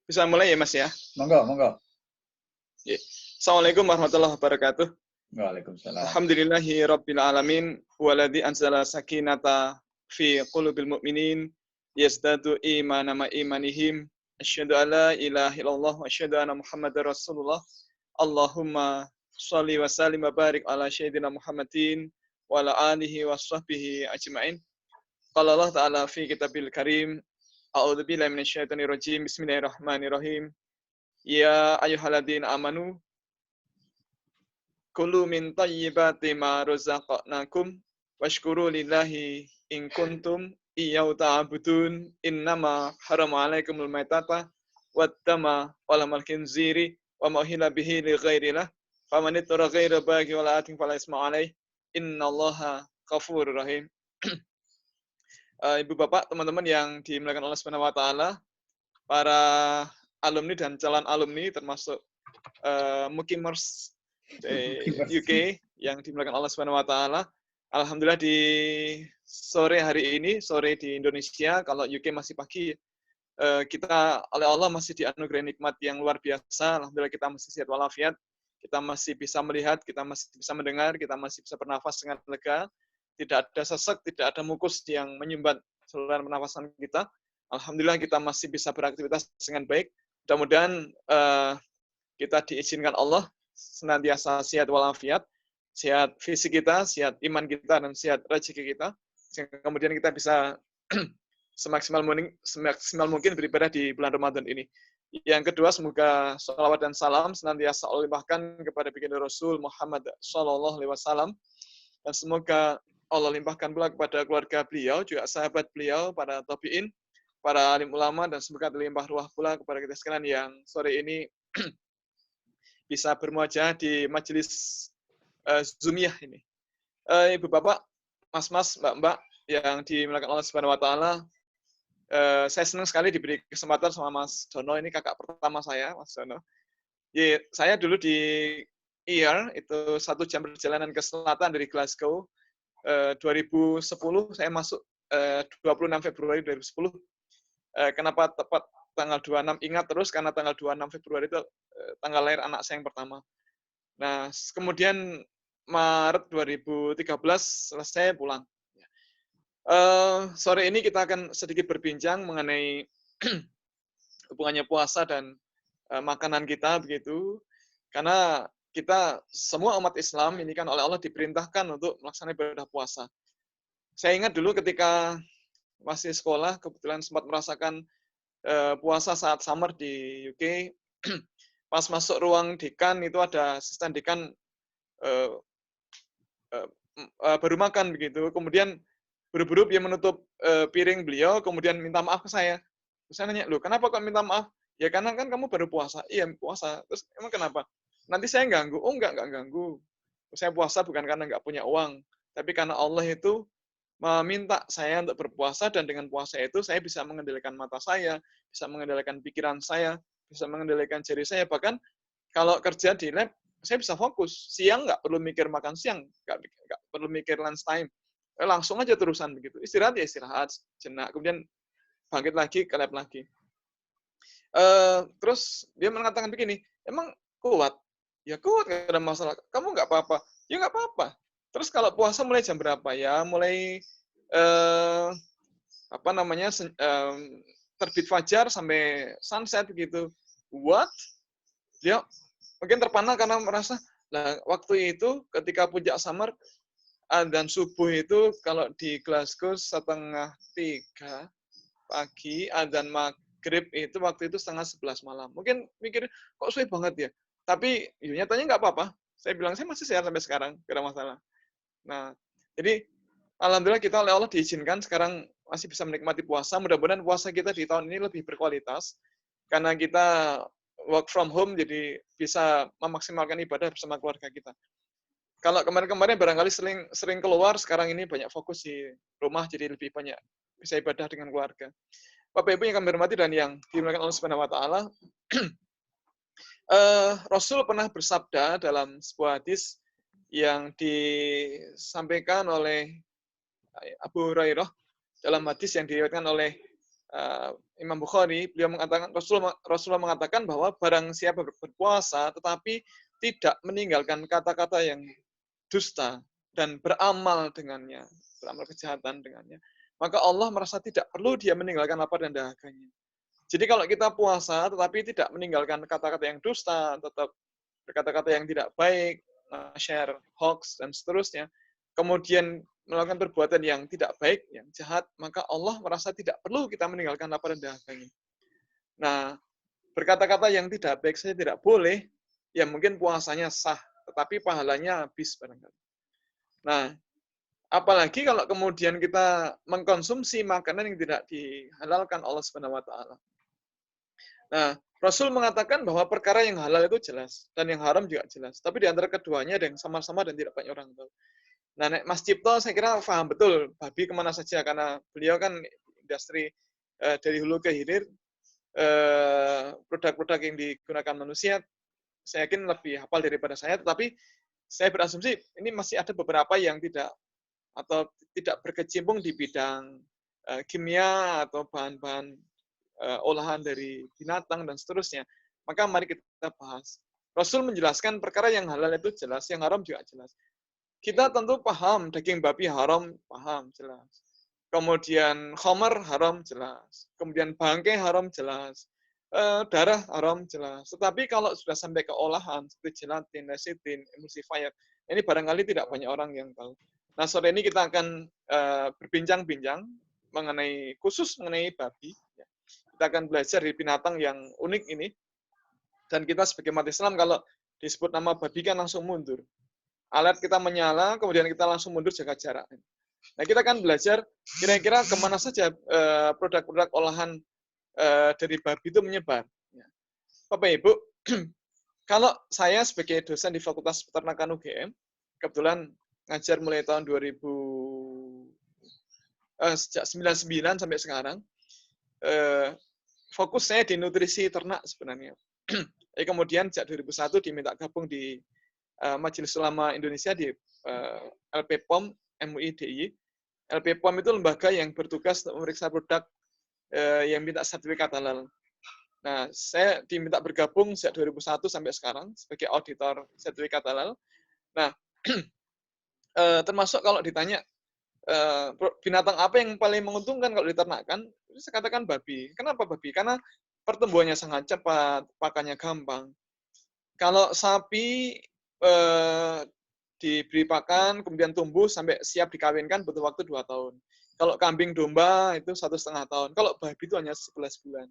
Bisa mulai ya Mas ya? Monggo, monggo. Ya. Assalamualaikum warahmatullahi wabarakatuh. Waalaikumsalam. Alhamdulillahi rabbil alamin waladzi anzala sakinata fi qulubil mu'minin yazdadu imana ma imanihim. Asyhadu an la ilaha illallah wa asyhadu anna Muhammadar Rasulullah. Allahumma shalli wa sallim wa barik ala sayyidina Muhammadin wa ala alihi wa sahbihi ajmain. Qala Allah ta'ala fi kitabil karim. A'udzu billahi minasyaitonir rajim. Bismillahirrahmanirrahim. Ya ayyuhalladzina amanu kulu min thayyibati ma razaqnakum washkuru lillahi in kuntum iyyahu ta'budun innama harama 'alaikumul maitata waddama walamal khinziri wa ma uhilla bihi li ghairillah faman ittara ghaira baghi wala atin fala isma 'alaih innallaha ghafurur rahim. Ibu bapak, teman-teman yang dimuliakan Allah Subhanahu wa taala, para alumni dan calon alumni termasuk Mukimers UK yang dimuliakan Allah Subhanahu wa taala. Alhamdulillah di sore hari ini, sore di Indonesia, kalau UK masih pagi, kita oleh Allah masih dianugerahi nikmat yang luar biasa. Alhamdulillah kita masih sehat walafiat, kita masih bisa melihat, kita masih bisa mendengar, kita masih bisa bernafas dengan lega. Tidak ada sesek, tidak ada mukus yang menyumbat saluran pernafasan kita. Alhamdulillah kita masih bisa beraktivitas dengan baik. Mudah-mudahan kita diizinkan Allah senantiasa sehat walafiat, sehat fisik kita, sehat iman kita, dan sehat rezeki kita. Sehingga kemudian kita bisa semaksimal mungkin beribadah di bulan Ramadan ini. Yang kedua, semoga sholawat dan salam senantiasa Allah limpahkan kepada baginda Rasul Muhammad SAW, dan semoga Allah limpahkan pula kepada keluarga beliau, juga sahabat beliau, para tabi'in, para alim ulama, dan semoga terlimpah ruah pula kepada kita sekalian yang sore ini bisa bermuajah di majelis Zoomiyah ini. Ibu bapak, mas-mas, mbak-mbak yang dimuliakan Allah Subhanahu wa taala, saya senang sekali diberi kesempatan sama Mas Dono, ini kakak pertama saya, Mas Dono. Saya dulu di IR, itu 1 jam perjalanan ke selatan dari Glasgow. 2010 saya masuk 26 Februari 2010. Kenapa tepat tanggal 26? Ingat terus karena tanggal 26 Februari itu tanggal lahir anak saya yang pertama. Nah, kemudian Maret 2013 selesai pulang. Sore ini kita akan sedikit berbincang mengenai hubungannya puasa dan makanan kita begitu. Karena kita semua umat Islam ini kan oleh Allah diperintahkan untuk melaksanakan ibadah puasa. Saya ingat dulu ketika masih sekolah, kebetulan sempat merasakan puasa saat summer di UK. Pas masuk ruang dekan itu ada asisten dekan baru makan begitu. Kemudian buru-buru dia menutup piring beliau, kemudian minta maaf ke saya. Terus saya nanya, loh kenapa kok minta maaf? Ya karena kan kamu baru puasa. Iya puasa. Terus emang kenapa? Nanti saya ganggu. Oh enggak ganggu. Saya puasa bukan karena nggak punya uang, tapi karena Allah itu meminta saya untuk berpuasa, dan dengan puasa itu saya bisa mengendalikan mata saya, bisa mengendalikan pikiran saya, bisa mengendalikan jari saya. Bahkan kalau kerja di lab, saya bisa fokus. Siang nggak perlu mikir makan siang, nggak perlu mikir lunch time. Langsung aja terusan begitu. Istirahat ya istirahat jenak, kemudian bangkit lagi ke lab lagi. Terus dia mengatakan begini, emang kuat? Ya kuat, nggak ada masalah. Kamu nggak apa-apa? Ya nggak apa-apa. Terus kalau puasa mulai jam berapa? Ya mulai terbit fajar sampai sunset begitu. What? Dia mungkin terpana karena merasa, lah waktu itu ketika puncak summer dan subuh itu kalau di Glasgow 2:30 pagi, adzan maghrib itu waktu itu 10:30 malam. Mungkin mikir kok suwe banget ya. Tapi nyatanya nggak apa-apa. Saya bilang saya masih sehat sampai sekarang, nggak ada masalah. Nah, jadi alhamdulillah kita oleh Allah diizinkan sekarang masih bisa menikmati puasa. Mudah-mudahan puasa kita di tahun ini lebih berkualitas karena kita work from home, jadi bisa memaksimalkan ibadah bersama keluarga kita. Kalau kemarin-kemarin barangkali sering keluar, sekarang ini banyak fokus di rumah, jadi lebih banyak bisa ibadah dengan keluarga. Bapak Ibu yang kami hormati dan yang dimuliakan Allah Subhanahu wa taala, Rasul pernah bersabda dalam sebuah hadis yang disampaikan oleh Abu Hurairah, dalam hadis yang diriwayatkan oleh Imam Bukhari, beliau mengatakan, Rasulullah mengatakan bahwa barang siapa berpuasa tetapi tidak meninggalkan kata-kata yang dusta dan beramal dengannya, beramal kejahatan dengannya, maka Allah merasa tidak perlu dia meninggalkan lapar dan dahaganya. Jadi kalau kita puasa tetapi tidak meninggalkan kata-kata yang dusta, tetap berkata-kata yang tidak baik, share hoax dan seterusnya, kemudian melakukan perbuatan yang tidak baik, yang jahat, maka Allah merasa tidak perlu kita meninggalkan lapar dan dahaganya. Nah, berkata-kata yang tidak baik saja tidak boleh, ya mungkin puasanya sah, tetapi pahalanya habis barangkali. Nah, apalagi kalau kemudian kita mengkonsumsi makanan yang tidak dihalalkan Allah Subhanahu wa taala. Nah, Rasul mengatakan bahwa perkara yang halal itu jelas dan yang haram juga jelas. Tapi di antara keduanya ada yang sama-sama dan tidak banyak orang tahu. Nah, Mas Cipto saya kira paham betul babi kemana saja karena beliau kan industri dari hulu ke hilir, produk-produk yang digunakan manusia saya yakin lebih hafal daripada saya, tetapi saya berasumsi ini masih ada beberapa yang tidak atau tidak berkecimpung di bidang kimia atau bahan-bahan olahan dari binatang dan seterusnya. Maka mari kita bahas. Rasul menjelaskan perkara yang halal itu jelas, yang haram juga jelas. Kita tentu paham daging babi haram, paham jelas. Kemudian khamar haram jelas. Kemudian bangkai haram jelas. Darah haram jelas. Tetapi kalau sudah sampai ke olahan seperti gelatin, lecithin, emulsifier, ini barangkali tidak banyak orang yang tahu. Nah, sore ini kita akan berbincang-bincang khusus mengenai babi. Kita akan belajar dari binatang yang unik ini. Dan kita sebagai umat Islam kalau disebut nama babi kan langsung mundur. Alat kita menyala, kemudian kita langsung mundur jaga jarak. Nah, kita akan belajar kira-kira kemana saja produk-produk olahan dari babi itu menyebar. Bapak Ibu, kalau saya sebagai dosen di Fakultas Peternakan UGM, kebetulan ngajar mulai tahun 2000, sejak 99 sampai sekarang, fokus saya di nutrisi ternak sebenarnya. Kemudian sejak 2001 diminta gabung di Majelis Ulama Indonesia di LPPOM MUI DIY. LPPOM itu lembaga yang bertugas untuk memeriksa produk yang minta sertifikat halal. Nah, saya diminta bergabung sejak 2001 sampai sekarang sebagai auditor sertifikat halal. Nah, termasuk kalau ditanya binatang apa yang paling menguntungkan kalau diternakkan, saya katakan babi. Kenapa babi? Karena pertumbuhannya sangat cepat, pakannya gampang. Kalau sapi diberi pakan, kemudian tumbuh sampai siap dikawinkan butuh waktu 2 tahun. Kalau kambing domba itu 1,5 tahun. Kalau babi itu hanya 11 bulan.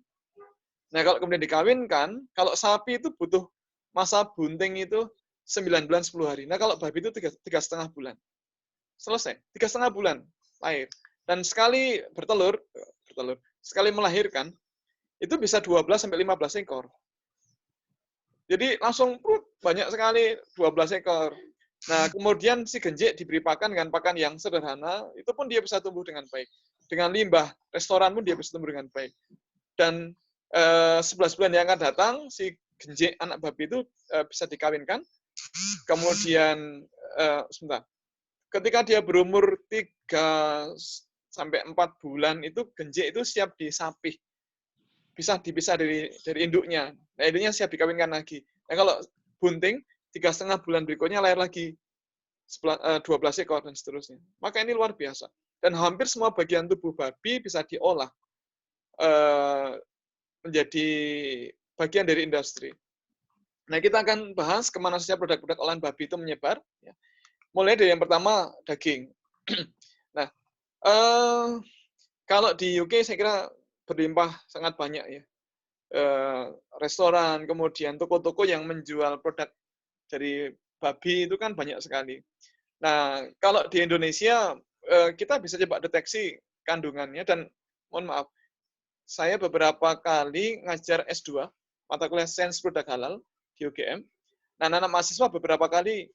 Nah, kalau kemudian dikawinkan, kalau sapi itu butuh masa bunting itu 9 bulan 10 hari. Nah, kalau babi itu 3,5 bulan. Selesai. 3,5 bulan lahir. Dan sekali bertelur, sekali melahirkan, itu bisa 12 sampai 15 ekor. Jadi langsung banyak sekali 12 ekor. Nah, kemudian si genjik diberi pakan dengan pakan yang sederhana, itu pun dia bisa tumbuh dengan baik. Dengan limbah restoran pun dia bisa tumbuh dengan baik. Dan 11 bulan yang akan datang, si genjik anak babi itu bisa dikawinkan. Kemudian, ketika dia berumur 3 sampai 4 bulan, itu genjik itu siap disapih. Bisa dipisah dari induknya. Nah, induknya siap dikawinkan lagi. Nah, kalau bunting, 3,5 bulan berikutnya lahir lagi 12 ekor dan seterusnya. Maka ini luar biasa. Dan hampir semua bagian tubuh babi bisa diolah menjadi bagian dari industri. Nah, kita akan bahas kemana saja produk-produk olahan babi itu menyebar. Mulai dari yang pertama, daging. Nah, kalau di UK saya kira berlimpah sangat banyak ya. Restoran, kemudian toko-toko yang menjual produk dari babi itu kan banyak sekali. Nah, kalau di Indonesia kita bisa coba deteksi kandungannya dan mohon maaf, saya beberapa kali ngajar S2 mata kuliah Sains Produk Halal di UGM. Nah, anak mahasiswa beberapa kali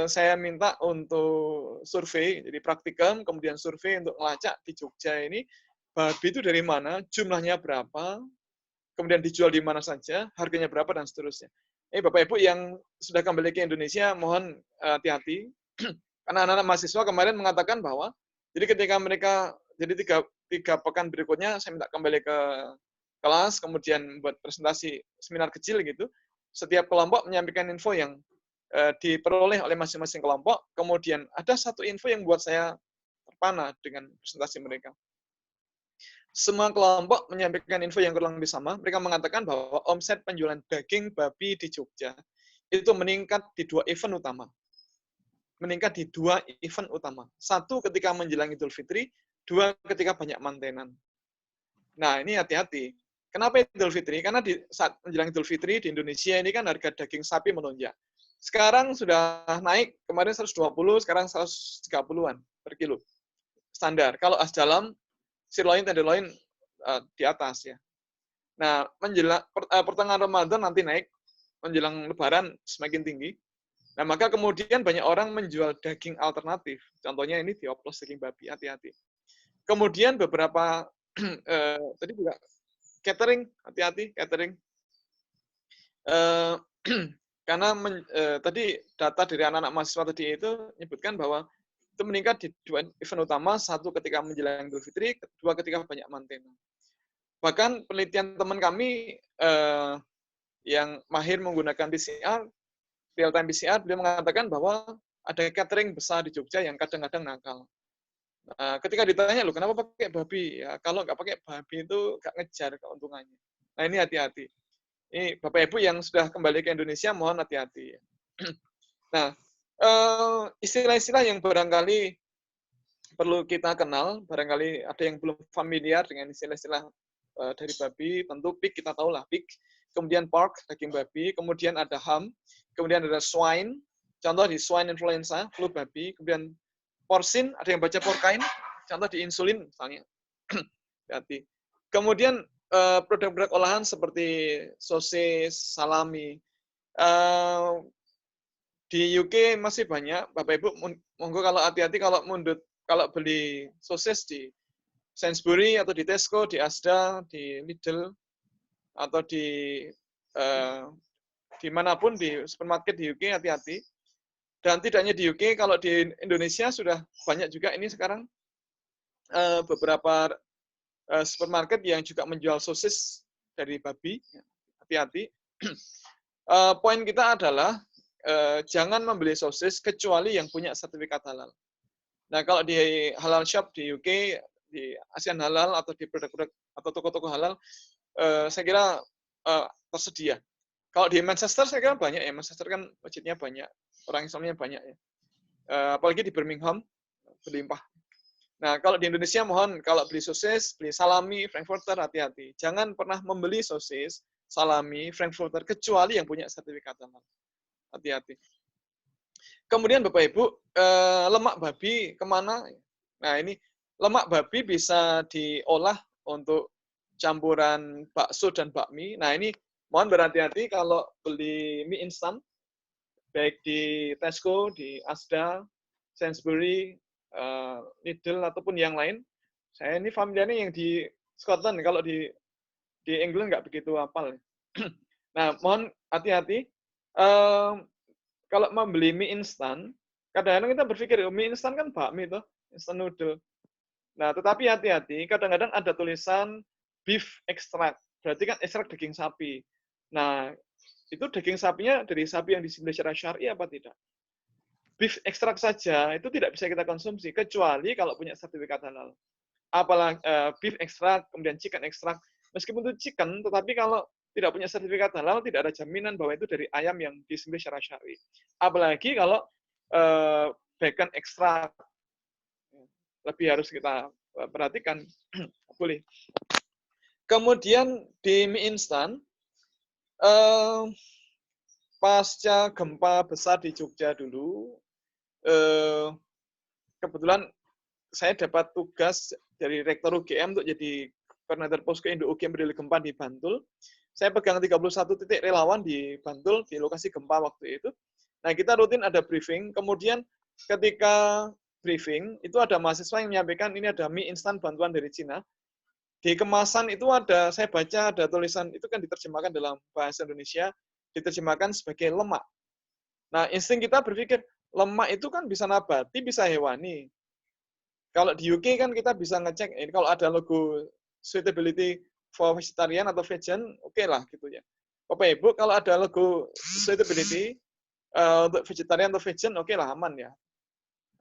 saya minta untuk survei, jadi praktikum, kemudian survei untuk melacak di Jogja ini babi itu dari mana, jumlahnya berapa, kemudian dijual di mana saja, harganya berapa, dan seterusnya. Bapak Ibu yang sudah kembali ke Indonesia, mohon hati-hati. Karena anak-anak mahasiswa kemarin mengatakan bahwa, jadi ketika mereka Jadi tiga pekan berikutnya saya minta kembali ke kelas, kemudian buat presentasi seminar kecil gitu. Setiap kelompok menyampaikan info yang diperoleh oleh masing-masing kelompok. Kemudian ada satu info yang buat saya terpana dengan presentasi mereka. Semua kelompok menyampaikan info yang kurang lebih sama. Mereka mengatakan bahwa omset penjualan daging babi di Jogja itu meningkat di 2 event utama. Meningkat di 2 event utama. 1 ketika menjelang Idul Fitri, 2 ketika banyak mantenan. Nah, ini hati-hati. Kenapa Idul Fitri? Karena di saat menjelang Idul Fitri di Indonesia ini kan harga daging sapi melonjak. Sekarang sudah naik, kemarin 120, sekarang 130-an per kilo. Standar. Kalau as dalam, sirloin, tenderloin di atas ya. Nah, menjelang pertengahan Ramadan nanti naik, menjelang Lebaran semakin tinggi. Nah, maka kemudian banyak orang menjual daging alternatif. Contohnya ini dioplos daging babi, hati-hati. Kemudian beberapa tadi juga catering, hati-hati catering. Karena tadi data dari anak-anak mahasiswa tadi itu menyebutkan bahwa itu meningkat di 2 event utama, 1 ketika menjelang Idul Fitri, 2 ketika banyak mantenan. Bahkan penelitian teman kami yang mahir menggunakan PCR, real time PCR, beliau mengatakan bahwa ada catering besar di Jogja yang kadang-kadang nakal. Ketika ditanya, loh kenapa pakai babi? Ya, kalau nggak pakai babi itu nggak ngejar keuntungannya. Nah ini hati-hati. Ini Bapak Ibu yang sudah kembali ke Indonesia, mohon hati-hati. Nah, istilah-istilah yang barangkali perlu kita kenal, barangkali ada yang belum familiar dengan istilah-istilah dari babi, tentu pig kita tahu lah pig, kemudian pork, daging babi, kemudian ada ham, kemudian ada swine, contoh di swine influenza, flu babi, kemudian porcine, ada yang baca porcine, contoh di insulin misalnya. Hati. Kemudian produk-produk olahan seperti sosis, salami. Di UK masih banyak, Bapak Ibu, monggo kalau hati-hati kalau beli sosis di Sainsbury atau di Tesco, di Asda, di Lidl, atau dimanapun di supermarket di UK, hati-hati. Dan tidak hanya di UK, kalau di Indonesia sudah banyak juga ini sekarang beberapa supermarket yang juga menjual sosis dari babi. Hati-hati. Poin kita adalah jangan membeli sosis kecuali yang punya sertifikat halal. Nah, kalau di halal shop di UK, di ASEAN Halal atau di produk-produk atau toko-toko halal, saya kira tersedia. Kalau di Manchester saya kira banyak ya. Manchester kan masjidnya banyak, orang Islamnya banyak ya. Apalagi di Birmingham berlimpah. Nah, kalau di Indonesia mohon kalau beli sosis, beli salami, frankfurter, hati-hati. Jangan pernah membeli sosis, salami, frankfurter kecuali yang punya sertifikat halal. Hati-hati. Kemudian Bapak Ibu, lemak babi kemana? Nah ini lemak babi bisa diolah untuk campuran bakso dan bakmi. Nah ini mohon berhati-hati kalau beli mie instan, baik di Tesco, di Asda, Sainsbury, Lidl ataupun yang lain. Saya ini familiarnya yang di Scotland, kalau di England nggak begitu hafal. Nah mohon hati-hati. Kalau membeli mie instan, kadang-kadang kita berpikir, mie instan kan bakmi tuh, instant noodle. Nah, tetapi hati-hati, kadang-kadang ada tulisan beef extract, berarti kan ekstrak daging sapi. Nah, itu daging sapinya dari sapi yang disembelih secara syar'i apa tidak? Beef extract saja itu tidak bisa kita konsumsi, kecuali kalau punya sertifikat halal. Apalagi beef extract, kemudian chicken extract, meskipun itu chicken, tetapi kalau tidak punya sertifikat halal, tidak ada jaminan bahwa itu dari ayam yang disembelih secara syar'i. Apalagi kalau bacon ekstrak, lebih harus kita perhatikan. Boleh. Kemudian di mie instan, pasca gempa besar di Jogja dulu, kebetulan saya dapat tugas dari Rektor UGM untuk jadi koordinator posko Indo UGM peduli gempa di Bantul. Saya pegang 31 titik relawan di Bantul, di lokasi gempa waktu itu. Nah, kita rutin ada briefing. Kemudian ketika briefing, itu ada mahasiswa yang menyampaikan ini ada mie instan bantuan dari Cina. Di kemasan itu ada, saya baca ada tulisan, itu kan diterjemahkan dalam bahasa Indonesia, diterjemahkan sebagai lemak. Nah, insting kita berpikir, lemak itu kan bisa nabati, bisa hewani. Kalau di UK kan kita bisa ngecek, ini kalau ada logo suitability for vegetarian atau vegan, oke lah gitu ya. Bapak Ibu, kalau ada logo suitability untuk vegetarian atau vegan, oke lah, aman ya.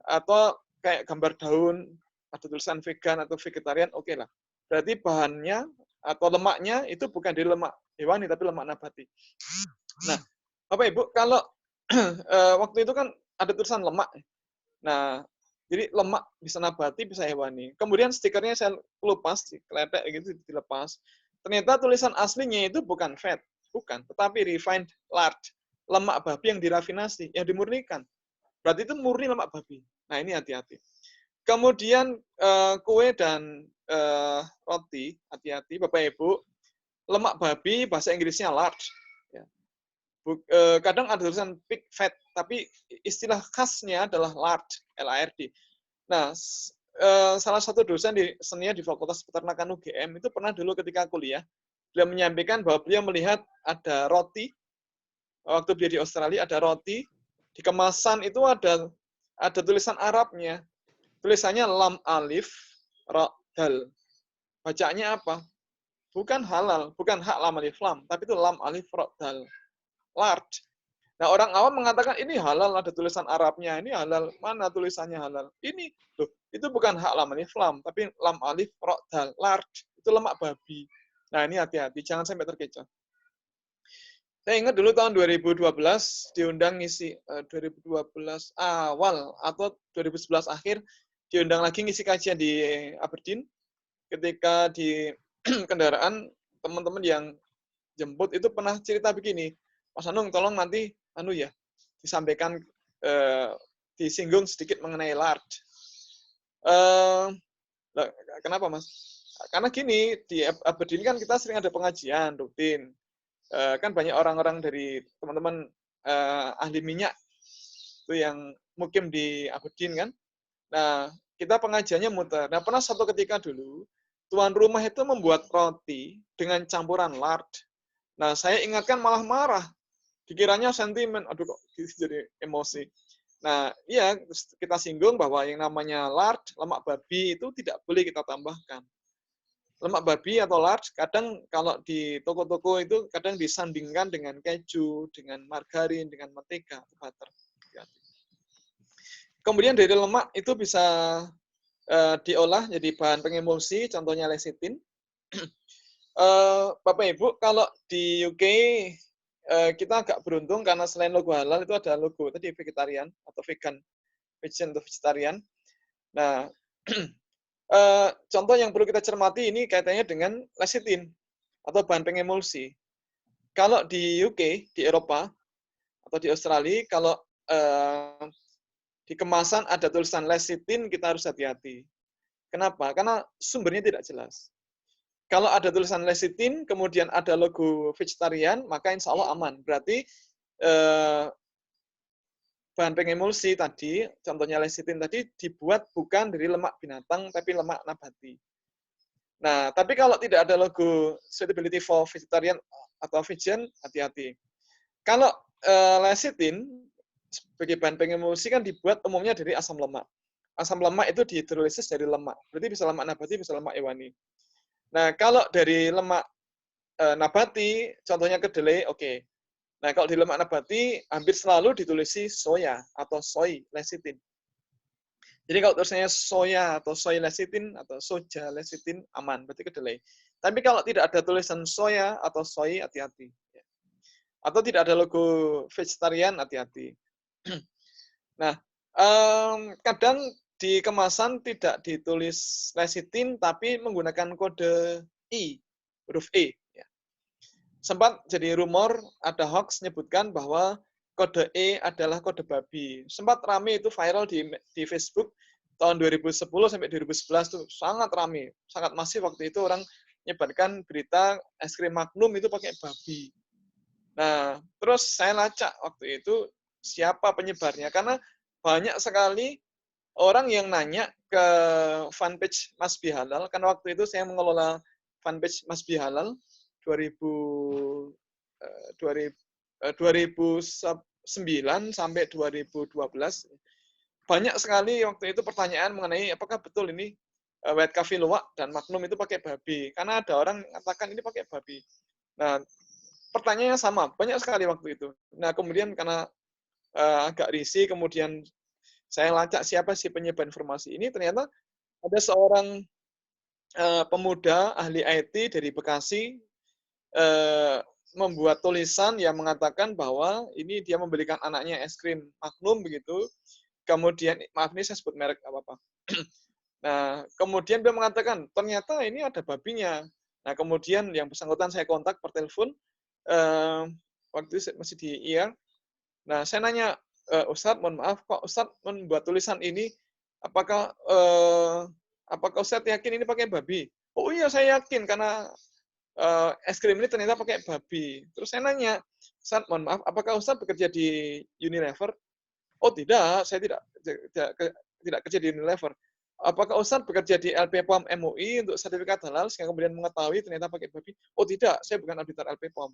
Atau kayak gambar daun, ada tulisan vegan atau vegetarian, oke lah. Berarti bahannya atau lemaknya itu bukan dari lemak hewani, tapi lemak nabati. Nah, Bapak Ibu, kalau waktu itu kan ada tulisan lemak. Nah, jadi lemak bisa nabati, bisa hewani. Kemudian stikernya saya lepas, kletek gitu dilepas. Ternyata tulisan aslinya itu bukan fat, bukan, tetapi refined lard, lemak babi yang dirafinasi, yang dimurnikan. Berarti itu murni lemak babi. Nah, ini hati-hati. Kemudian kue dan roti, hati-hati Bapak Ibu. Lemak babi bahasa Inggrisnya lard. Kadang ada tulisan pig fat, tapi istilah khasnya adalah lard, L-A-R-D. Nah, salah satu dosen di senia di Fakultas Peternakan UGM itu pernah dulu ketika kuliah, beliau menyampaikan bahwa beliau melihat ada roti, waktu beliau di Australia ada roti, di kemasan itu ada tulisan Arabnya, tulisannya lam alif ra dal. Bacanya apa? Bukan halal, bukan hak lam alif lam, tapi itu lam alif ra dal. Lard. Nah, orang awam mengatakan ini halal, ada tulisan Arabnya, ini halal, mana tulisannya halal? Ini, loh, itu bukan hak lam alif lam, tapi lam alif ra dal, lard, itu lemak babi. Nah, ini hati-hati, jangan sampai terkecoh. Saya ingat dulu tahun 2012 diundang ngisi 2012 awal atau 2011 akhir diundang lagi ngisi kajian di Aberdeen. Ketika di kendaraan teman-teman yang jemput itu pernah cerita begini, Mas Anung, tolong nanti disampaikan disinggung sedikit mengenai lard. Kenapa, Mas? Karena gini, di Aberdeen kan kita sering ada pengajian rutin. Kan banyak orang-orang dari teman-teman ahli minyak itu yang mukim di Aberdeen kan. Nah, kita pengajiannya muter. Nah, pernah satu ketika dulu tuan rumah itu membuat roti dengan campuran lard. Nah, saya ingatkan malah marah. Dikiranya sentimen, aduh kok jadi emosi. Nah, iya kita singgung bahwa yang namanya lard, lemak babi itu tidak boleh kita tambahkan. Lemak babi atau lard kadang kalau di toko-toko itu kadang disandingkan dengan keju, dengan margarin, dengan mentega, butter. Kemudian dari lemak itu bisa diolah jadi bahan pengemulsi, contohnya lecithin. Bapak Ibu, kalau di UK kita agak beruntung karena selain logo halal itu ada logo tadi vegetarian atau vegan atau vegetarian. Nah, contoh yang perlu kita cermati ini kaitannya dengan lecithin atau bahan pengemulsi. Kalau di UK, di Eropa atau di Australia, kalau di kemasan ada tulisan lecithin, kita harus hati-hati. Kenapa? Karena sumbernya tidak jelas. Kalau ada tulisan lecithin, kemudian ada logo vegetarian, maka insya Allah aman. Berarti bahan pengemulsi tadi, contohnya lecithin tadi, dibuat bukan dari lemak binatang, tapi lemak nabati. Nah, tapi kalau tidak ada logo suitability for vegetarian atau vegan, hati-hati. Kalau lecithin, sebagai bahan pengemulsi kan dibuat umumnya dari asam lemak. Asam lemak itu dihidrolisis dari lemak. Berarti bisa lemak nabati, bisa lemak hewani. Nah, kalau dari lemak nabati, contohnya kedelai, oke. Nah, kalau di lemak nabati, hampir selalu ditulisi soya atau soy lecithin. Jadi kalau tulisannya soya atau soy lecithin atau soja lecithin, aman, berarti kedelai. Tapi kalau tidak ada tulisan soya atau soy, hati-hati. Atau tidak ada logo vegetarian, hati-hati. Nah, kadang di kemasan tidak ditulis lecithin, tapi menggunakan kode I, huruf E. Sempat jadi rumor, ada hoax menyebutkan bahwa kode E adalah kode babi. Sempat rame itu viral di Facebook tahun 2010 sampai 2011 itu sangat rame, sangat masif waktu itu orang menyebarkan berita es krim Magnum itu pakai babi. Nah, terus saya lacak waktu itu siapa penyebarnya, karena banyak sekali orang yang nanya ke fanpage Mas Bihalal, karena waktu itu saya mengelola fanpage Mas Bihalal 2009 sampai 2012. banyak sekali waktu itu pertanyaan mengenai apakah betul ini White Coffee Luwak dan Magnum itu pakai babi. Karena ada orang mengatakan ini pakai babi. Nah, pertanyaannya sama, banyak sekali waktu itu. Nah, kemudian karena agak risih, kemudian saya lacak siapa sih penyebar informasi ini, ternyata ada seorang pemuda ahli IT dari Bekasi membuat tulisan yang mengatakan bahwa ini dia membelikan anaknya es krim Magnum begitu. Kemudian, maaf ini saya sebut merek apa-apa. Nah, kemudian dia mengatakan, ternyata ini ada babinya. Nah, kemudian yang bersangkutan saya kontak per telepon, waktu itu masih di IR. Nah, saya nanya, Ustadz, mohon maaf, kok Ustadz membuat tulisan ini, apakah Ustadz yakin ini pakai babi? Oh iya, saya yakin, karena es krim ini ternyata pakai babi. Terus saya nanya, Ustadz, mohon maaf, apakah Ustadz bekerja di Unilever? Oh tidak, saya tidak kerja di Unilever. Apakah Ustadz bekerja di LP POM MUI untuk sertifikat halal sehingga kemudian mengetahui ternyata pakai babi? Oh tidak, saya bukan auditor LP POM.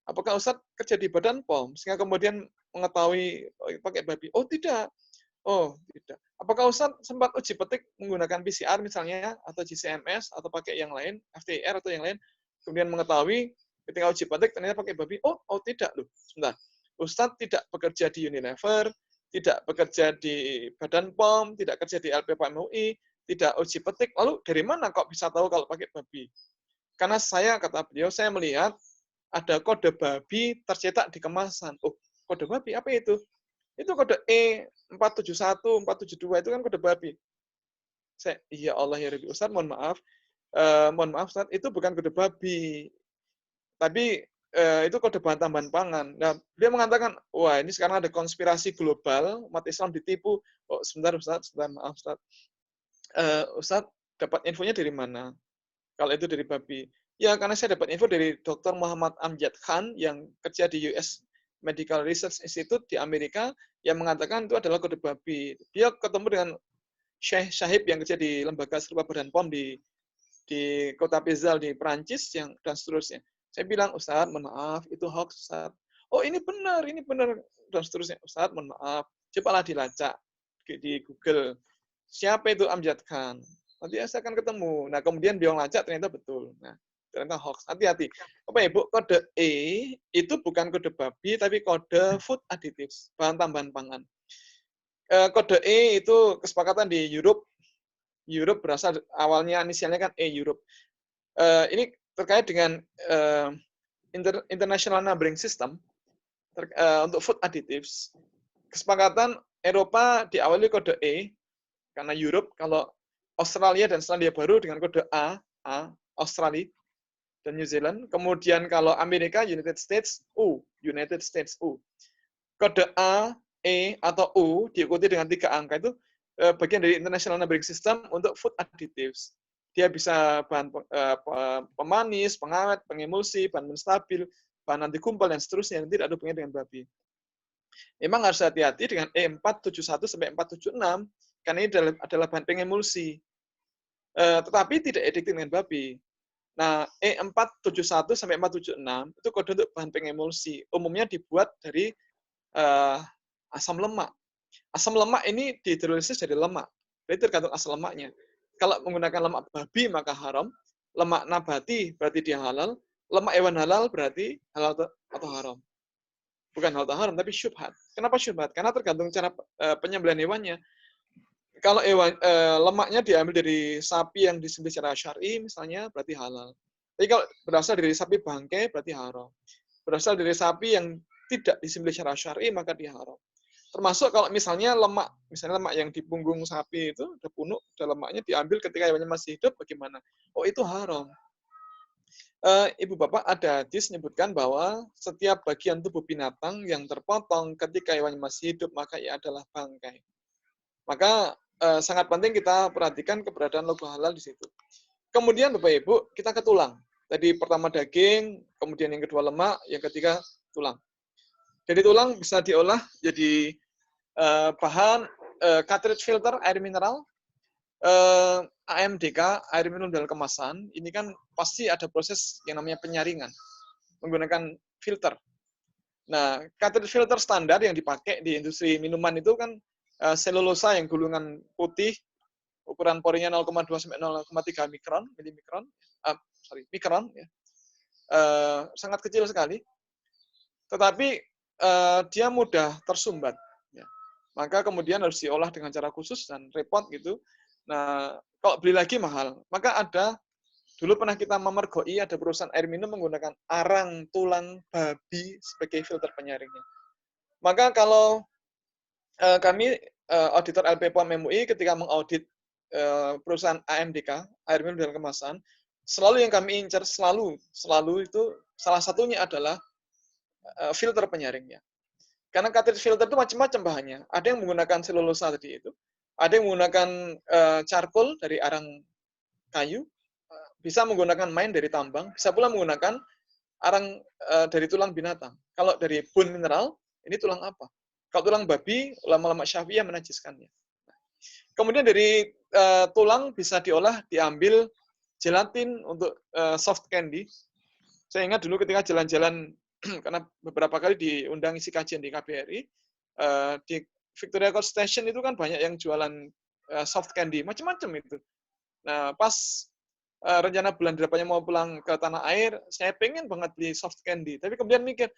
Apakah Ustadz kerja di Badan POM sehingga kemudian mengetahui pakai babi? Oh tidak. Oh tidak. Apakah Ustadz sempat uji petik menggunakan PCR misalnya atau GCMS atau pakai yang lain, FTIR atau yang lain, kemudian mengetahui ketika uji petik ternyata pakai babi? Oh tidak loh. Sebentar. Ustadz tidak bekerja di Unilever, tidak bekerja di Badan POM, tidak kerja di LPPOM MUI, tidak uji petik. Lalu dari mana kok bisa tahu kalau pakai babi? Karena saya, kata beliau, saya melihat ada kode babi tercetak di kemasan. Oh, kode babi apa itu? Itu kode E471, 472 itu kan kode babi. Saya, ya Allah ya Rabbi, Ustaz, mohon maaf. Mohon maaf Ustaz, itu bukan kode babi. Tapi itu kode bahan tambahan pangan. Nah, dia mengatakan, wah ini sekarang ada konspirasi global, umat Islam ditipu. Oh, sebentar Ustaz, maaf Ustaz. Ustaz, dapat infonya dari mana? Kalau itu dari babi. Ya, karena saya dapat info dari Dr. Muhammad Amjad Khan yang kerja di US Medical Research Institute di Amerika yang mengatakan itu adalah kode babi. Dia ketemu dengan Syekh Syahib yang kerja di lembaga serupa Badan POM di kota Pezal di Perancis dan seterusnya. Saya bilang, Ustaz, mohon maaf, itu hoax, Ustaz. Oh, ini benar, dan seterusnya. Ustaz, mohon maaf, cobalah dilacak di Google. Siapa itu Amjad Khan? Nanti saya akan ketemu. Nah, kemudian dia lacak, ternyata betul. Nah, ternyata hoax. Hati-hati. Bapak Ibu, kode E itu bukan kode babi, tapi kode food additives, bahan tambahan pangan. Kode E itu kesepakatan di Europe. Europe berasal awalnya inisialnya kan Europe. Ini terkait dengan International Numbering System untuk food additives. Kesepakatan Eropa diawali kode E karena Europe, kalau Australia dan Selandia Baru dengan kode A Australia dan New Zealand. Kemudian kalau Amerika United States U. Kode A, E atau U diikuti dengan 3 angka itu bagian dari International Numbering System untuk food additives. Dia bisa bahan pemanis, pengawet, pengemulsi, bahan menstabil, bahan anti gumpal, dan seterusnya yang tidak ada hubungannya dengan babi. Memang harus hati-hati dengan E471 sampai 476, karena ini adalah bahan pengemulsi. Tetapi tidak identik dengan babi. Nah, E471 sampai 476 itu kode untuk bahan pengemulsi. Umumnya dibuat dari asam lemak. Asam lemak ini dihidrolisis dari lemak. Jadi tergantung asam lemaknya. Kalau menggunakan lemak babi maka haram, lemak nabati berarti dia halal, lemak hewan halal berarti halal atau haram. Bukan halal atau haram, tapi syubhat. Kenapa syubhat? Karena tergantung cara penyembelihan hewannya. Kalau lemaknya diambil dari sapi yang disembelih secara syar'i misalnya berarti halal. Tapi kalau berasal dari sapi bangkai berarti haram. Berasal dari sapi yang tidak disembelih secara syar'i maka dia haram. Termasuk kalau misalnya lemak yang di punggung sapi itu ada punuk, ada lemaknya diambil ketika hewannya masih hidup, bagaimana? Oh itu haram. Ibu bapak, ada hadis menyebutkan bahwa setiap bagian tubuh binatang yang terpotong ketika hewannya masih hidup maka ia adalah bangkai. Maka sangat penting kita perhatikan keberadaan logo halal di situ. Kemudian bapak ibu kita ke tulang. Tadi pertama daging, kemudian yang kedua lemak, yang ketiga tulang. Jadi tulang bisa diolah jadi bahan cartridge filter air mineral, AMDK air minum dalam kemasan. Ini kan pasti ada proses yang namanya penyaringan menggunakan filter. Nah, cartridge filter standar yang dipakai di industri minuman itu kan selulosa yang gulungan putih, ukuran porinya 0,2 sampai 0,3 mikron, mikron, ya. Sangat kecil sekali. Tetapi dia mudah tersumbat. Ya. Maka kemudian harus diolah dengan cara khusus dan repot gitu. Nah, kalau beli lagi mahal. Maka dulu pernah kita memergoi, ada perusahaan air minum menggunakan arang tulang babi sebagai filter penyaringnya. Maka kalau kami auditor LP POM MUI ketika mengaudit perusahaan AMDK, air minum dan kemasan, selalu yang kami incar selalu itu salah satunya adalah filter penyaringnya. Karena cartridge filter itu macam-macam bahannya. Ada yang menggunakan selulosa tadi itu, ada yang menggunakan charcoal dari arang kayu, bisa menggunakan main dari tambang, bisa pula menggunakan arang dari tulang binatang. Kalau dari bone mineral, ini tulang apa? Kalau tulang babi, ulama-ulama Syafi'iyah menajiskannya. Kemudian dari tulang bisa diolah, diambil gelatin untuk soft candy. Saya ingat dulu ketika jalan-jalan, karena beberapa kali diundang isi kajian di KBRI, di Victoria Court Station itu kan banyak yang jualan soft candy, macam-macam itu. Nah, pas rencana bulan depannya mau pulang ke tanah air, saya pengen banget beli soft candy. Tapi kemudian mikir,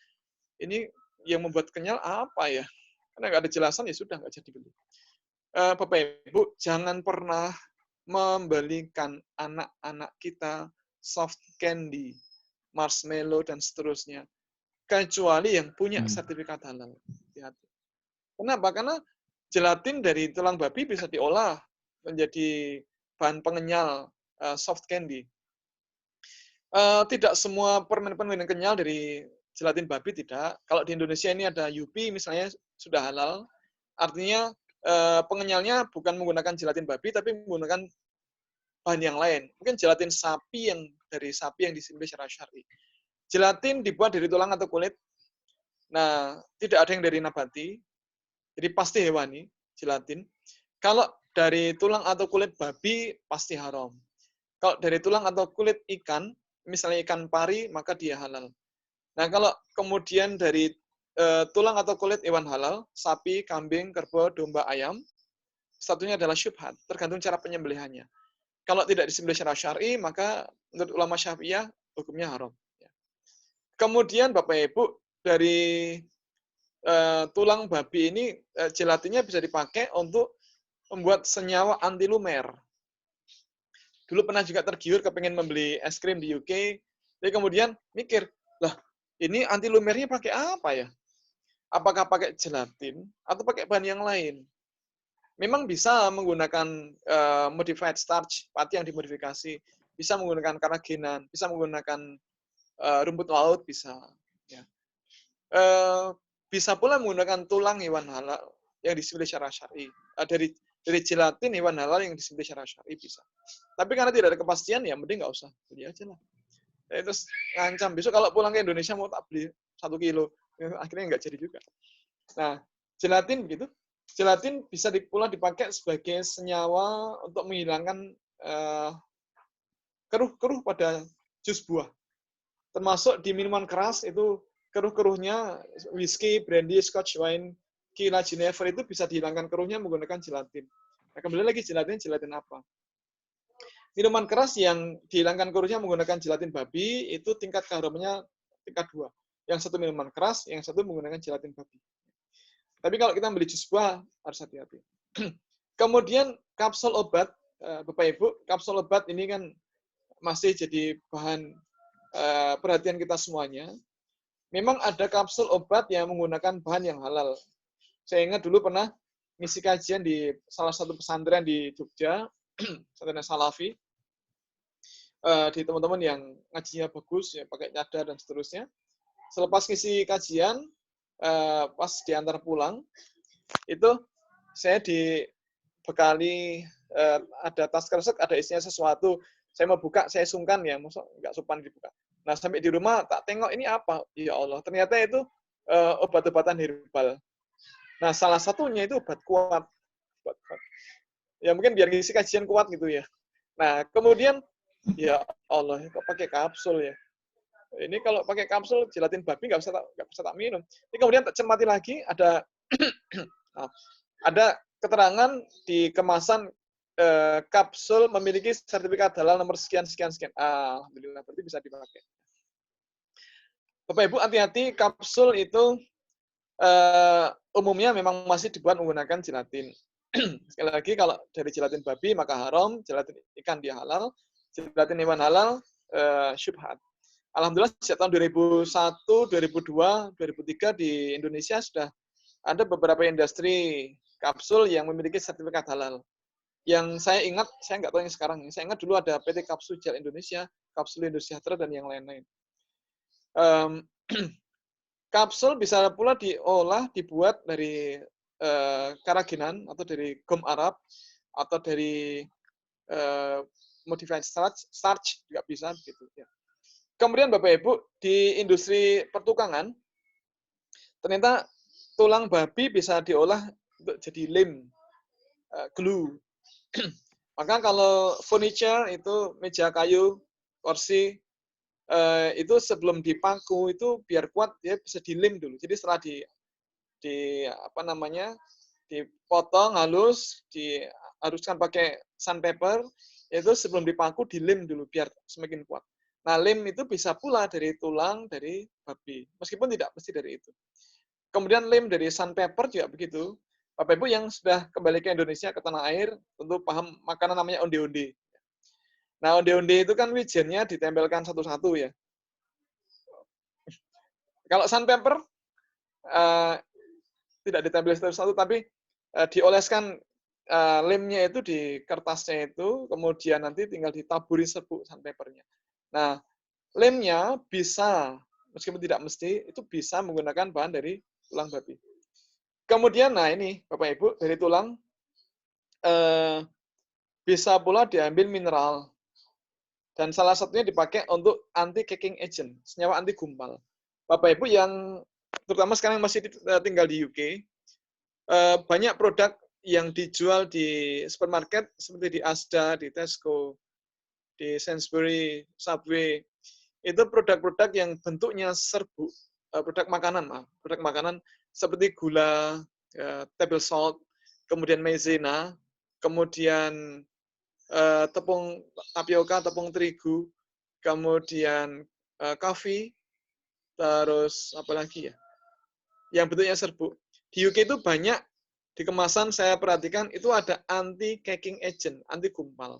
ini yang membuat kenyal apa ya? Karena nggak ada jelasan, ya sudah, nggak jadi beli. Bapak Ibu, jangan pernah membelikan anak-anak kita soft candy, marshmallow, dan seterusnya. Kecuali yang punya sertifikat halal. Kenapa? Karena gelatin dari tulang babi bisa diolah menjadi bahan pengenyal soft candy. Tidak semua permen-permen yang kenyal dari gelatin babi, tidak. Kalau di Indonesia ini ada UP misalnya sudah halal, artinya pengenyalnya bukan menggunakan gelatin babi, tapi menggunakan bahan yang lain. Mungkin gelatin sapi yang disembelih secara syar'i. Gelatin dibuat dari tulang atau kulit. Nah, tidak ada yang dari nabati, jadi pasti hewani gelatin. Kalau dari tulang atau kulit babi pasti haram. Kalau dari tulang atau kulit ikan, misalnya ikan pari, maka dia halal. Nah, kalau kemudian dari tulang atau kulit hewan halal, sapi, kambing, kerbau, domba, ayam, satunya adalah syubhat, tergantung cara penyembelihannya. Kalau tidak disembelih secara syar'i, maka menurut ulama Syafi'iyah hukumnya haram. Kemudian Bapak Ibu, dari tulang babi ini gelatinnya bisa dipakai untuk membuat senyawa anti lumer. Dulu pernah juga tergiur kepengen membeli es krim di UK, jadi kemudian mikir, lah ini anti lumernya pakai apa ya? Apakah pakai gelatin atau pakai bahan yang lain? Memang bisa menggunakan modified starch, pati yang dimodifikasi, bisa menggunakan karagenan, bisa menggunakan rumput laut, bisa. Ya. Bisa pula menggunakan tulang hewan halal yang disembelih secara syar'i. Dari gelatin hewan halal yang disembelih secara syar'i bisa. Tapi karena tidak ada kepastian, ya mending nggak usah beli aja lah. Terus ngancam besok kalau pulang ke Indonesia mau tak beli 1 kilo, akhirnya nggak jadi juga. Nah, gelatin begitu. Gelatin bisa pula dipakai sebagai senyawa untuk menghilangkan keruh-keruh pada jus buah. Termasuk di minuman keras itu keruh-keruhnya whisky, brandy, scotch wine, Kila Genever itu bisa dihilangkan keruhnya menggunakan gelatin. Nah, kembali lagi gelatin apa? Minuman keras yang dihilangkan keruhnya menggunakan gelatin babi itu tingkat keharamannya tingkat 2. Yang satu minuman keras, yang satu menggunakan gelatin babi. Tapi kalau kita beli jus buah harus hati-hati. Kemudian kapsul obat, Bapak Ibu, kapsul obat ini kan masih jadi bahan perhatian kita semuanya. Memang ada kapsul obat yang menggunakan bahan yang halal. Saya ingat dulu pernah ngisi kajian di salah satu pesantren di Jogja, pesantren Salafi, di teman-teman yang ngajinya bagus, ya pakai cadar dan seterusnya. Selepas ngisi kajian, pas diantar pulang, itu saya dibekali ada tas kresek, ada isinya sesuatu. Saya mau buka, saya sungkan ya, maksud nggak sopan dibuka. Nah, sampai di rumah tak tengok ini apa? Ya Allah, ternyata itu obat-obatan herbal. Nah, salah satunya itu obat kuat. Ya mungkin biar ngisi kajian kuat gitu ya. Nah, kemudian ya Allah, kok pakai kapsul ya? Ini kalau pakai kapsul gelatin babi nggak bisa tak minum. Ini kemudian tak cermati lagi ada keterangan di kemasan kapsul memiliki sertifikat halal nomor sekian sekian sekian. Alhamdulillah, berarti bisa dipakai. Bapak Ibu hati-hati, kapsul itu umumnya memang masih dibuat menggunakan gelatin. Sekali lagi, kalau dari gelatin babi maka haram, gelatin ikan dia halal, gelatin hewan halal syubhat. Alhamdulillah sejak tahun 2001, 2002, 2003 di Indonesia sudah ada beberapa industri kapsul yang memiliki sertifikat halal. Yang saya ingat, saya nggak tahu yang sekarang, saya ingat dulu ada PT Kapsul Gel Indonesia, Kapsul Indosejahtera, dan yang lain-lain. Kapsul bisa pula diolah, dibuat dari keraginan atau dari gum Arab atau dari modified starch juga bisa gitu ya. Kemudian Bapak Ibu di industri pertukangan ternyata tulang babi bisa diolah untuk jadi lem, glue. Maka kalau furniture itu meja kayu, kursi itu sebelum dipaku itu biar kuat dia bisa dilem dulu. Jadi setelah dipotong halus, diharuskan pakai sandpaper, itu sebelum dipaku dilem dulu biar semakin kuat. Nah, lem itu bisa pula dari tulang dari babi, meskipun tidak mesti dari itu. Kemudian lem dari sandpaper juga begitu. Bapak Ibu yang sudah kembali ke Indonesia, ke tanah air, tentu paham makanan namanya onde-onde. Nah, onde-onde itu kan wijennya ditempelkan satu-satu ya. Kalau sandpaper tidak ditempel satu-satu, tapi dioleskan lemnya itu di kertasnya itu, kemudian nanti tinggal ditaburi serbuk sandpapernya. Nah, lemnya bisa, meskipun tidak mesti, itu bisa menggunakan bahan dari tulang babi. Kemudian, nah ini Bapak Ibu, dari tulang bisa pula diambil mineral. Dan salah satunya dipakai untuk anti-caking agent, senyawa anti gumpal. Bapak Ibu yang terutama sekarang masih tinggal di UK, banyak produk yang dijual di supermarket seperti di Asda, di Tesco, di Sainsbury, Subway, itu produk-produk yang bentuknya serbuk, produk makanan seperti gula, table salt, kemudian maizena, kemudian tepung tapioka, tepung terigu, kemudian coffee, terus apa lagi ya? Yang bentuknya serbuk. Di UK itu banyak di kemasan saya perhatikan itu ada anti-caking agent, anti gumpal.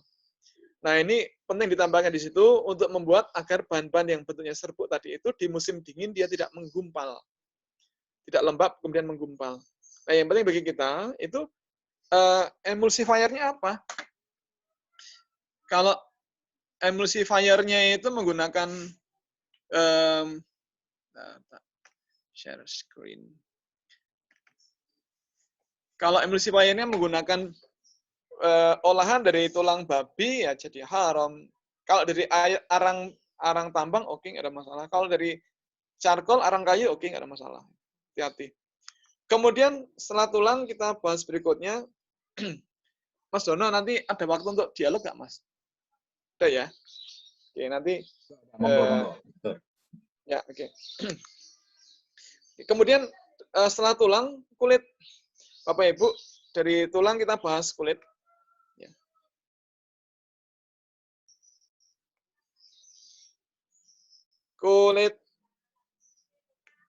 Nah, ini penting ditambahkan di situ untuk membuat agar bahan-bahan yang bentuknya serbuk tadi itu di musim dingin dia tidak menggumpal. Tidak lembab kemudian menggumpal. Nah, yang penting bagi kita itu emulsifier-nya apa? Kalau emulsifier-nya itu menggunakan share screen. Kalau emulsifier-nya menggunakan olahan dari tulang babi ya jadi haram. Kalau dari arang tambang oke, nggak ada masalah. Kalau dari charcoal, arang kayu oke, nggak ada masalah. Hati-hati. Kemudian setelah tulang kita bahas berikutnya. Mas Dono nanti ada waktu untuk dialog nggak Mas? Ada ya? Oke, nanti. Ya, oke. Kemudian setelah tulang, kulit. Bapak Ibu, dari tulang kita bahas kulit. Ya. Kulit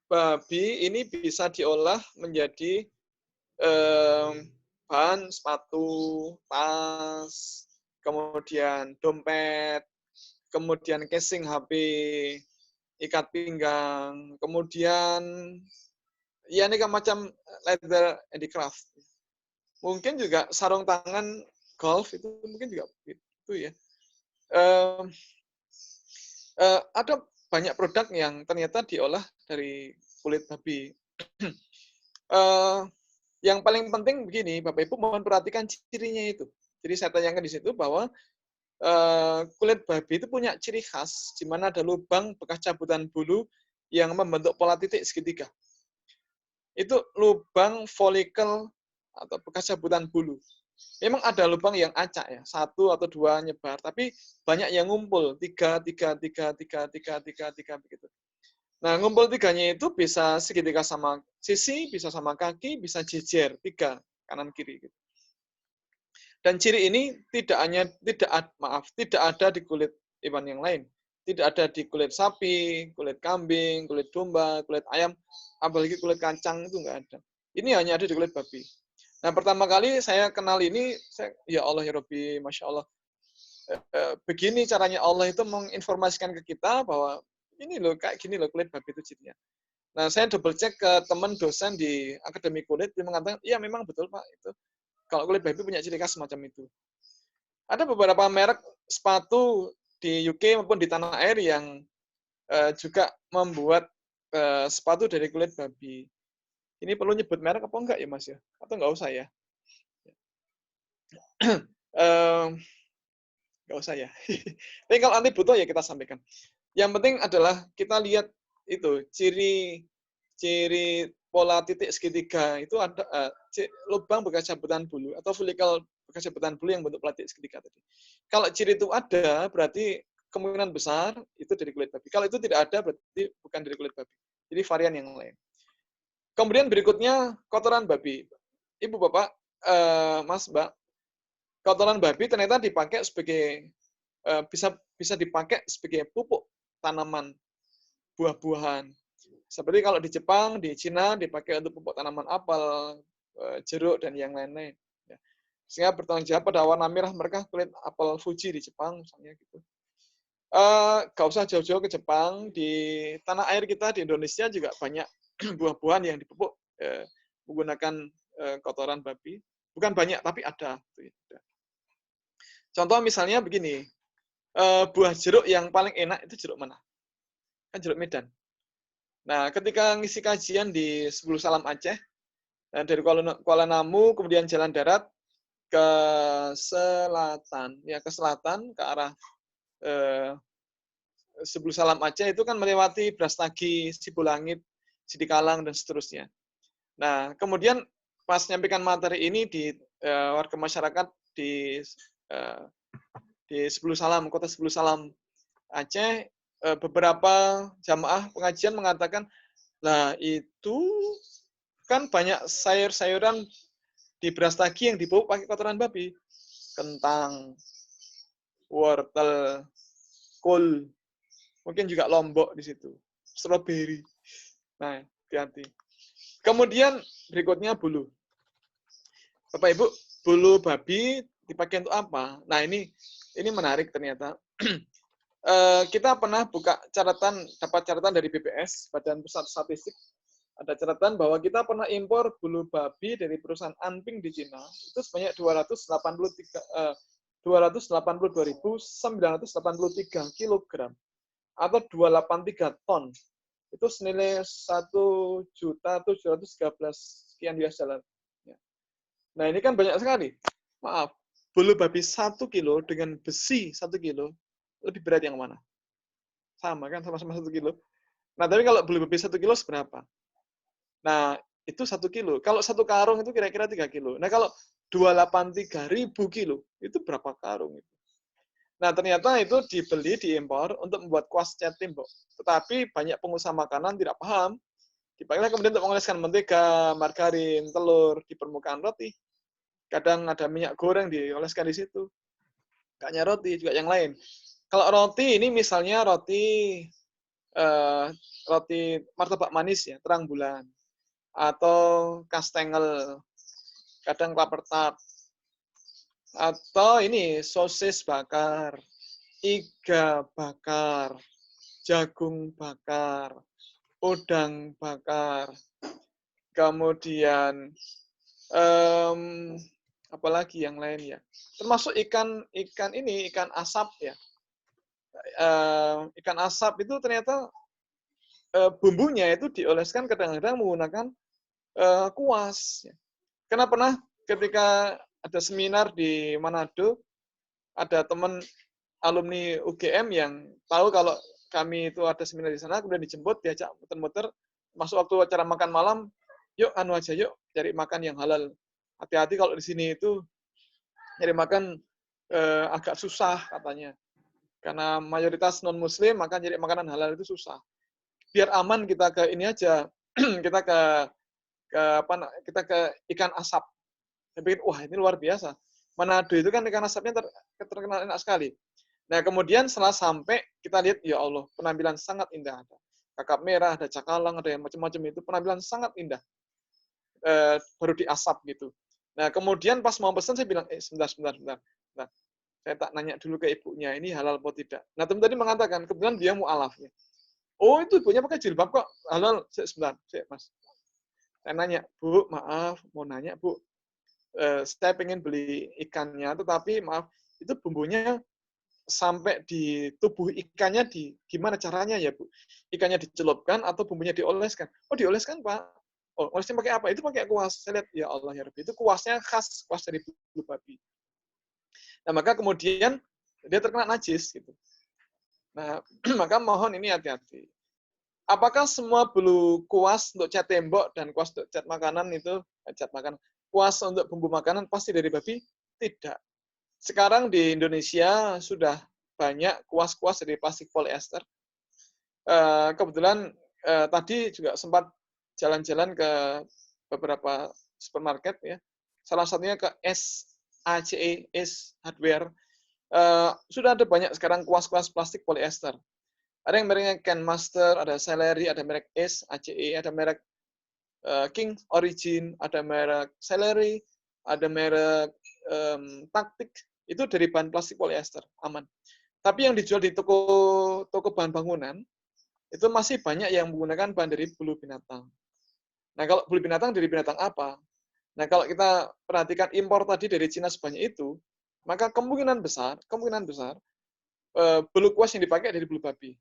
babi ini bisa diolah menjadi bahan sepatu, tas, kemudian dompet, kemudian casing HP, ikat pinggang, kemudian ya ini kan macam leather handicraft. Mungkin juga sarung tangan golf itu mungkin juga itu ya. Ada banyak produk yang ternyata diolah dari kulit babi. Yang paling penting begini, Bapak Ibu mohon perhatikan cirinya itu. Jadi saya tanyakan di situ bahwa kulit babi itu punya ciri khas, di mana ada lubang bekas cabutan bulu yang membentuk pola titik segitiga. Itu lubang folikel atau bekas cabutan bulu. Memang ada lubang yang acak ya, 1 atau 2 nyebar, tapi banyak yang ngumpul, 3 begitu. Nah, ngumpul 3-nya itu bisa segitiga sama sisi, bisa sama kaki, bisa jejer, 3. kanan kiri. Gitu. Dan ciri ini tidak ada di kulit hewan yang lain. Tidak ada di kulit sapi, kulit kambing, kulit domba, kulit ayam, apalagi kulit kacang itu nggak ada. Ini hanya ada di kulit babi. Nah, pertama kali saya kenal ini, ya Allah ya Rabbi, Masya Allah. Begini caranya Allah itu menginformasikan ke kita bahwa ini loh, kayak gini loh kulit babi itu cirinya. Nah, saya double check ke teman dosen di Akademi Kulit, dia mengatakan, iya memang betul Pak, itu kalau kulit babi punya ciri khas semacam itu. Ada beberapa merek sepatu di UK maupun di tanah air yang juga membuat sepatu dari kulit babi. Ini perlu nyebut merek apa enggak ya Mas ya? Atau enggak usah ya? Enggak usah ya. Tapi kalau nanti butuh ya kita sampaikan. Yang penting adalah kita lihat itu ciri pola titik segitiga itu ada lubang bekas cabutan bulu atau folikel bekas cabutan bulu yang bentuk pola titik segitiga tadi. Kalau ciri itu ada, berarti kemungkinan besar itu dari kulit babi. Kalau itu tidak ada, berarti bukan dari kulit babi. Jadi varian yang lain. Kemudian berikutnya kotoran babi. Ibu, Bapak, Mas, Mbak, kotoran babi ternyata dipakai sebagai bisa dipakai sebagai pupuk tanaman, buah-buahan. Seperti kalau di Jepang, di Cina dipakai untuk pupuk tanaman apel, jeruk, dan yang lain-lain. Sehingga bertanggung jawab pada warna merah mereka kulit apel Fuji di Jepang, misalnya gitu. Gak usah jauh-jauh ke Jepang, di tanah air kita di Indonesia juga banyak buah-buahan yang dipupuk menggunakan kotoran babi. Bukan banyak, tapi ada. Contoh misalnya begini, buah jeruk yang paling enak itu jeruk mana? Kan jeruk Medan. Nah, ketika ngisi kajian di Sebulu Salam Aceh, dari Kuala Namu, kemudian jalan darat ke selatan, ke arah Sebulu Salam Aceh itu kan melewati Brastagi, Sibulangit, Sidikalang, dan seterusnya. Nah, kemudian pas nyampaikan materi ini di warga masyarakat di Sebulu Salam, kota Sebulu Salam Aceh, beberapa jamaah pengajian mengatakan, lah itu kan banyak sayur-sayuran di Brastagi yang dipupuk pakai kotoran babi. Kentang, wortel, kol, mungkin juga lombok di situ, stroberi. Nah, hati-hati. Kemudian berikutnya bulu. Bapak Ibu, bulu babi dipakai untuk apa? Nah, ini menarik ternyata. Kita pernah buka dapat catatan dari BPS, Badan Pusat Statistik. Ada catatan bahwa kita pernah impor bulu babi dari perusahaan Anping di Cina itu sebanyak 282.983 kg atau 283 ton. Itu senilai 1.713 sekian US dollar. Nah, ini kan banyak sekali. Maaf, bulu babi 1 kilo dengan besi 1 kilo lebih berat yang mana? Sama kan, sama-sama 1 kilo. Nah, tapi kalau bulu babi 1 kilo seberapa? Nah, itu 1 kilo. Kalau 1 karung itu kira-kira 3 kilo. Nah, kalau 283.000 kilo, itu berapa karung itu? Nah, ternyata itu diimpor untuk membuat kuas cat tembok. Tetapi banyak pengusaha makanan tidak paham. Dipakailah kemudian untuk mengoleskan mentega, margarin, telur di permukaan roti. Kadang ada minyak goreng dioleskan di situ. Gak hanya roti, juga yang lain. Kalau roti ini misalnya roti martabak manis ya, terang bulan, atau kastengel, kadang klaper tart, atau ini sosis bakar, iga bakar, jagung bakar, udang bakar, kemudian apalagi yang lain ya, termasuk ikan asap ya. Ikan asap itu ternyata bumbunya itu dioleskan kadang-kadang menggunakan kuas. Karena pernah ketika ada seminar di Manado, ada teman alumni UGM yang tahu kalau kami itu ada seminar di sana, kemudian dijemput, diajak muter-muter, masuk waktu acara makan malam, yuk cari makan yang halal. Hati-hati kalau di sini itu nyari makan agak susah katanya. Karena mayoritas non-muslim, maka nyari makanan halal itu susah. Biar aman kita ke ini aja, kita ke ikan asap. Saya pikir, wah ini luar biasa. Manado itu kan ikan asapnya terkenal enak sekali. Nah, kemudian setelah sampai, kita lihat, ya Allah, penampilan sangat indah. Ada kakap merah, ada cakalang, ada yang macam-macam itu, penampilan sangat indah. Baru diasap gitu. Nah, kemudian pas mau pesan, saya bilang, sebentar. Nah, saya tak nanya dulu ke ibunya, ini halal atau tidak. Nah, teman tadi mengatakan, kebetulan dia mu'alaf. Ya. Oh, itu ibunya pakai jilbab kok, halal. Sebentar, Mas. Saya nanya, Bu, maaf, mau nanya, Bu. Saya pengen beli ikannya, tetapi maaf, itu bumbunya sampai di tubuh ikannya gimana caranya ya, Bu? Ikannya dicelupkan atau bumbunya dioleskan? Oh, dioleskan, Pak. Oh, olesnya pakai apa? Itu pakai kuas. Saya lihat, ya Allah ya Rabbi, itu kuasnya khas, kuas dari bulu babi. Nah, maka kemudian dia terkena najis gitu. Nah, maka mohon ini hati-hati. Apakah semua bulu kuas untuk cat tembok dan kuas untuk cat makanan itu kuas untuk bumbu makanan pasti dari babi? Tidak. Sekarang di Indonesia sudah banyak kuas-kuas dari plastik polyester. Kebetulan tadi juga sempat jalan-jalan ke beberapa supermarket ya. Salah satunya ke SACE, S Hardware. Sudah ada banyak sekarang kuas-kuas plastik polyester. Ada yang mereknya Ken Master, ada Celery, ada merek S, ACE, ada merek King Origin, ada merek Celery, ada merek Taktik. Itu dari bahan plastik polyester, aman. Tapi yang dijual di toko bahan bangunan, itu masih banyak yang menggunakan bahan dari bulu binatang. Nah, kalau bulu binatang dari binatang apa? Nah, kalau kita perhatikan impor tadi dari Cina sebanyak itu, maka kemungkinan besar bulu kuas yang dipakai dari bulu babi.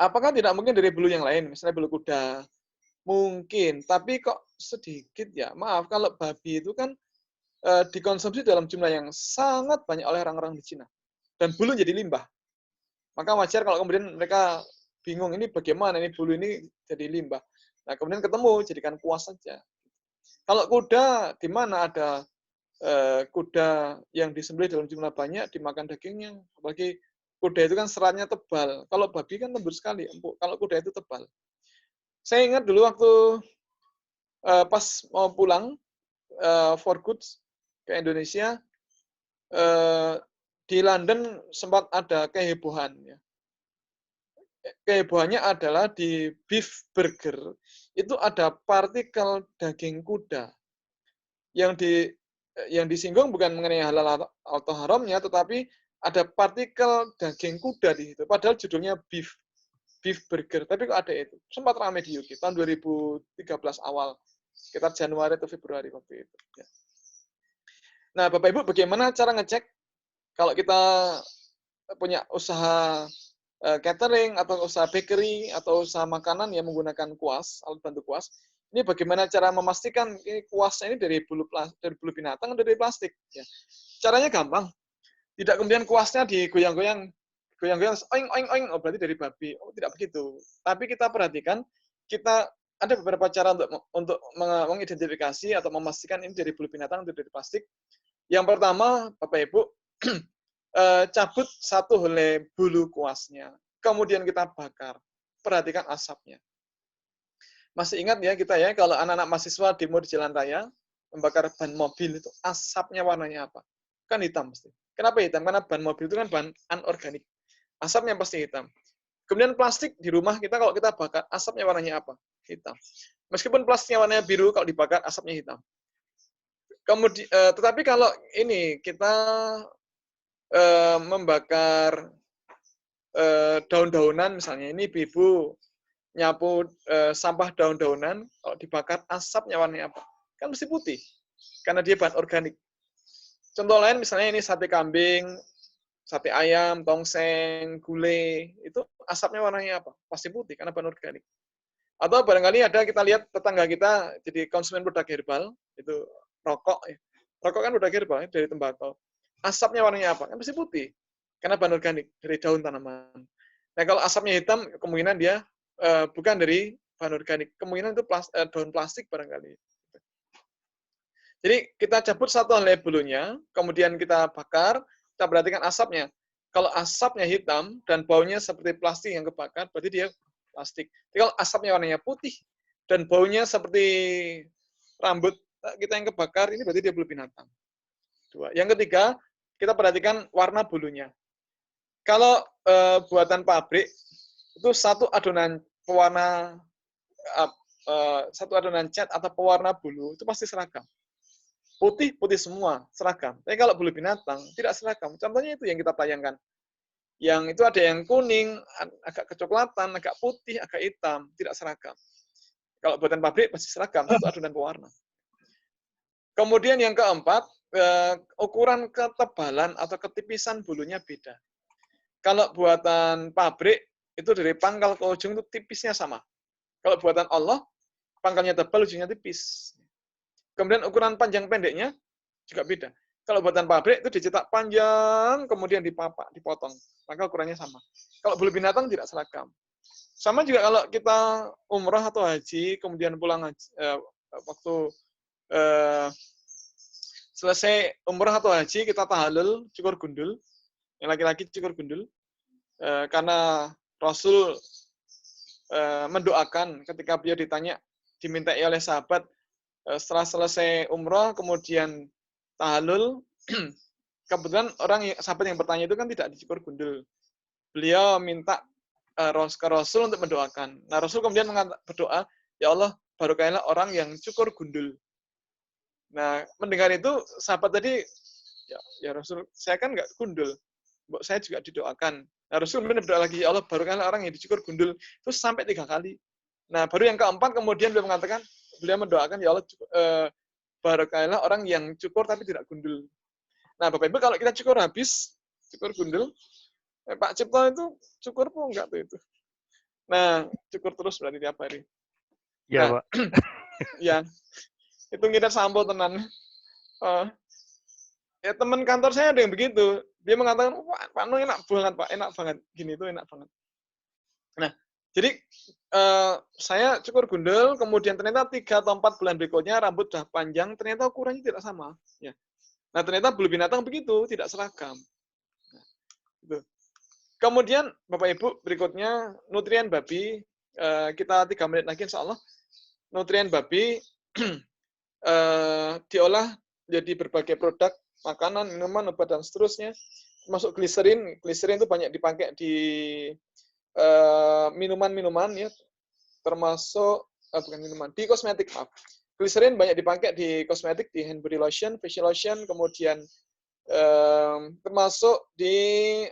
Apakah tidak mungkin dari bulu yang lain, misalnya bulu kuda? Mungkin, tapi kok sedikit ya. Maaf, kalau babi itu kan dikonsumsi dalam jumlah yang sangat banyak oleh orang-orang di Cina. Dan bulu jadi limbah. Maka wajar kalau kemudian mereka bingung, ini bagaimana ini bulu ini jadi limbah. Nah, kemudian ketemu, jadikan kuas saja. Kalau kuda, di mana ada kuda yang disembelih dalam jumlah banyak, dimakan dagingnya. Apalagi kuda itu kan seratnya tebal. Kalau babi kan lembut sekali, empuk. Kalau kuda itu tebal. Saya ingat dulu waktu pas mau pulang for good ke Indonesia, di London sempat ada kehebohan. Ya. Kehebohannya adalah di beef burger itu ada partikel daging kuda yang disinggung bukan mengenai halal atau haramnya, tetapi ada partikel daging kuda di situ. Padahal judulnya beef burger, tapi kok ada itu. Sempat ramai di UK tahun 2013 awal, sekitar Januari atau Februari waktu itu. Ya. Nah, Bapak Ibu, bagaimana cara ngecek kalau kita punya usaha catering atau usaha bakery atau usaha makanan yang menggunakan kuas, alat bantu kuas? Ini bagaimana cara memastikan ini kuasnya ini dari bulu binatang atau dari plastik? Ya. Caranya gampang. Tidak kemudian kuasnya digoyang-goyang, oing oing oing, oh berarti dari babi. Oh, tidak begitu. Tapi kita perhatikan, kita ada beberapa cara untuk mengidentifikasi atau memastikan ini dari bulu binatang atau dari plastik. Yang pertama, Bapak Ibu, cabut satu helai bulu kuasnya. Kemudian kita bakar. Perhatikan asapnya. Masih ingat ya kita ya, kalau anak-anak mahasiswa demo di jalan raya, membakar ban mobil itu, asapnya warnanya apa? Kan hitam pasti. Kenapa hitam? Karena ban mobil itu kan bahan anorganik. Asapnya pasti hitam. Kemudian plastik di rumah kita kalau kita bakar, asapnya warnanya apa? Hitam. Meskipun plastiknya warnanya biru, kalau dibakar asapnya hitam. Kemudian, tetapi kalau ini kita membakar daun-daunan, misalnya ini ibu nyapu sampah daun-daunan, kalau dibakar asapnya warnanya apa? Kan mesti putih, karena dia bahan organik. Contoh lain misalnya ini sate kambing, sate ayam, tongseng, gulai, itu asapnya warnanya apa? Pasti putih, karena bahan organik. Atau barangkali ada kita lihat tetangga kita jadi konsumen produk herbal, itu rokok. Rokok kan produk herbal dari tembakau. Asapnya warnanya apa? Kan pasti putih, karena bahan organik, dari daun tanaman. Nah kalau asapnya hitam, kemungkinan dia bukan dari bahan organik. Kemungkinan itu daun plastik barangkali. Jadi kita cabut satu helai bulunya, kemudian kita bakar, kita perhatikan asapnya. Kalau asapnya hitam dan baunya seperti plastik yang kebakar, berarti dia plastik. Jadi kalau asapnya warnanya putih dan baunya seperti rambut kita yang kebakar, ini berarti dia bulu binatang. 2. Yang ketiga, kita perhatikan warna bulunya. Kalau buatan pabrik, itu satu adonan pewarna, satu adonan cat atau pewarna bulu, itu pasti seragam. Putih semua, seragam. Tapi kalau bulu binatang, tidak seragam. Contohnya itu yang kita tayangkan. Yang itu ada yang kuning, agak kecoklatan, agak putih, agak hitam, tidak seragam. Kalau buatan pabrik pasti seragam, satu adonan pewarna. Kemudian yang keempat, ukuran ketebalan atau ketipisan bulunya beda. Kalau buatan pabrik, itu dari pangkal ke ujung itu tipisnya sama. Kalau buatan Allah, pangkalnya tebal, ujungnya tipis. Kemudian ukuran panjang pendeknya juga beda. Kalau buatan pabrik itu dicetak panjang, kemudian dipapak, dipotong. Maka ukurannya sama. Kalau bulu binatang tidak seragam. Sama juga kalau kita umrah atau haji, kemudian pulang haji, waktu selesai umrah atau haji, kita tahallul, cukur gundul. Yang laki-laki cukur gundul. Karena Rasul mendoakan ketika beliau dimintai oleh sahabat, setelah selesai umrah, kemudian tahallul, kebetulan sahabat yang bertanya itu kan tidak dicukur gundul. Beliau minta ke Rasul untuk mendoakan. Nah, Rasul kemudian berdoa, ya Allah, barokahlah orang yang cukur gundul. Nah, mendengar itu, sahabat tadi, ya Rasul, saya kan nggak gundul. Saya juga didoakan. Nah, Rasul kemudian berdoa lagi, ya Allah, barokahlah orang yang dicukur gundul. Terus sampai 3 kali. Nah, baru yang keempat, kemudian beliau mendoakan, ya Allah, barokahlah orang yang cukur tapi tidak gundul. Nah, Bapak Ibu, kalau kita cukur habis, cukur gundul, Pak Cipto itu cukur pun enggak tuh itu. Nah, cukur terus berarti tiap hari. Ya, nah, Pak. Ya, itu ngider sampo tenan. Ya teman kantor saya ada yang begitu. Dia mengatakan, Pak Noh enak banget, Pak. Enak banget. Gini tuh enak banget. Nah, jadi saya cukur gundul, kemudian ternyata 3 atau 4 bulan berikutnya rambut sudah panjang, ternyata ukurannya tidak sama. Ya. Nah, ternyata bulu binatang begitu, tidak seragam. Nah, gitu. Kemudian, Bapak Ibu, berikutnya nutrien babi. Kita 3 menit lagi, insya Allah. Nutrien babi diolah jadi berbagai produk, makanan, minuman, obat, dan seterusnya. Termasuk gliserin. Gliserin itu banyak dipakai di minuman-minuman, ya. Termasuk, bukan minuman, di kosmetik, maaf. Gliserin banyak dipakai di kosmetik, di hand body lotion, facial lotion, kemudian termasuk di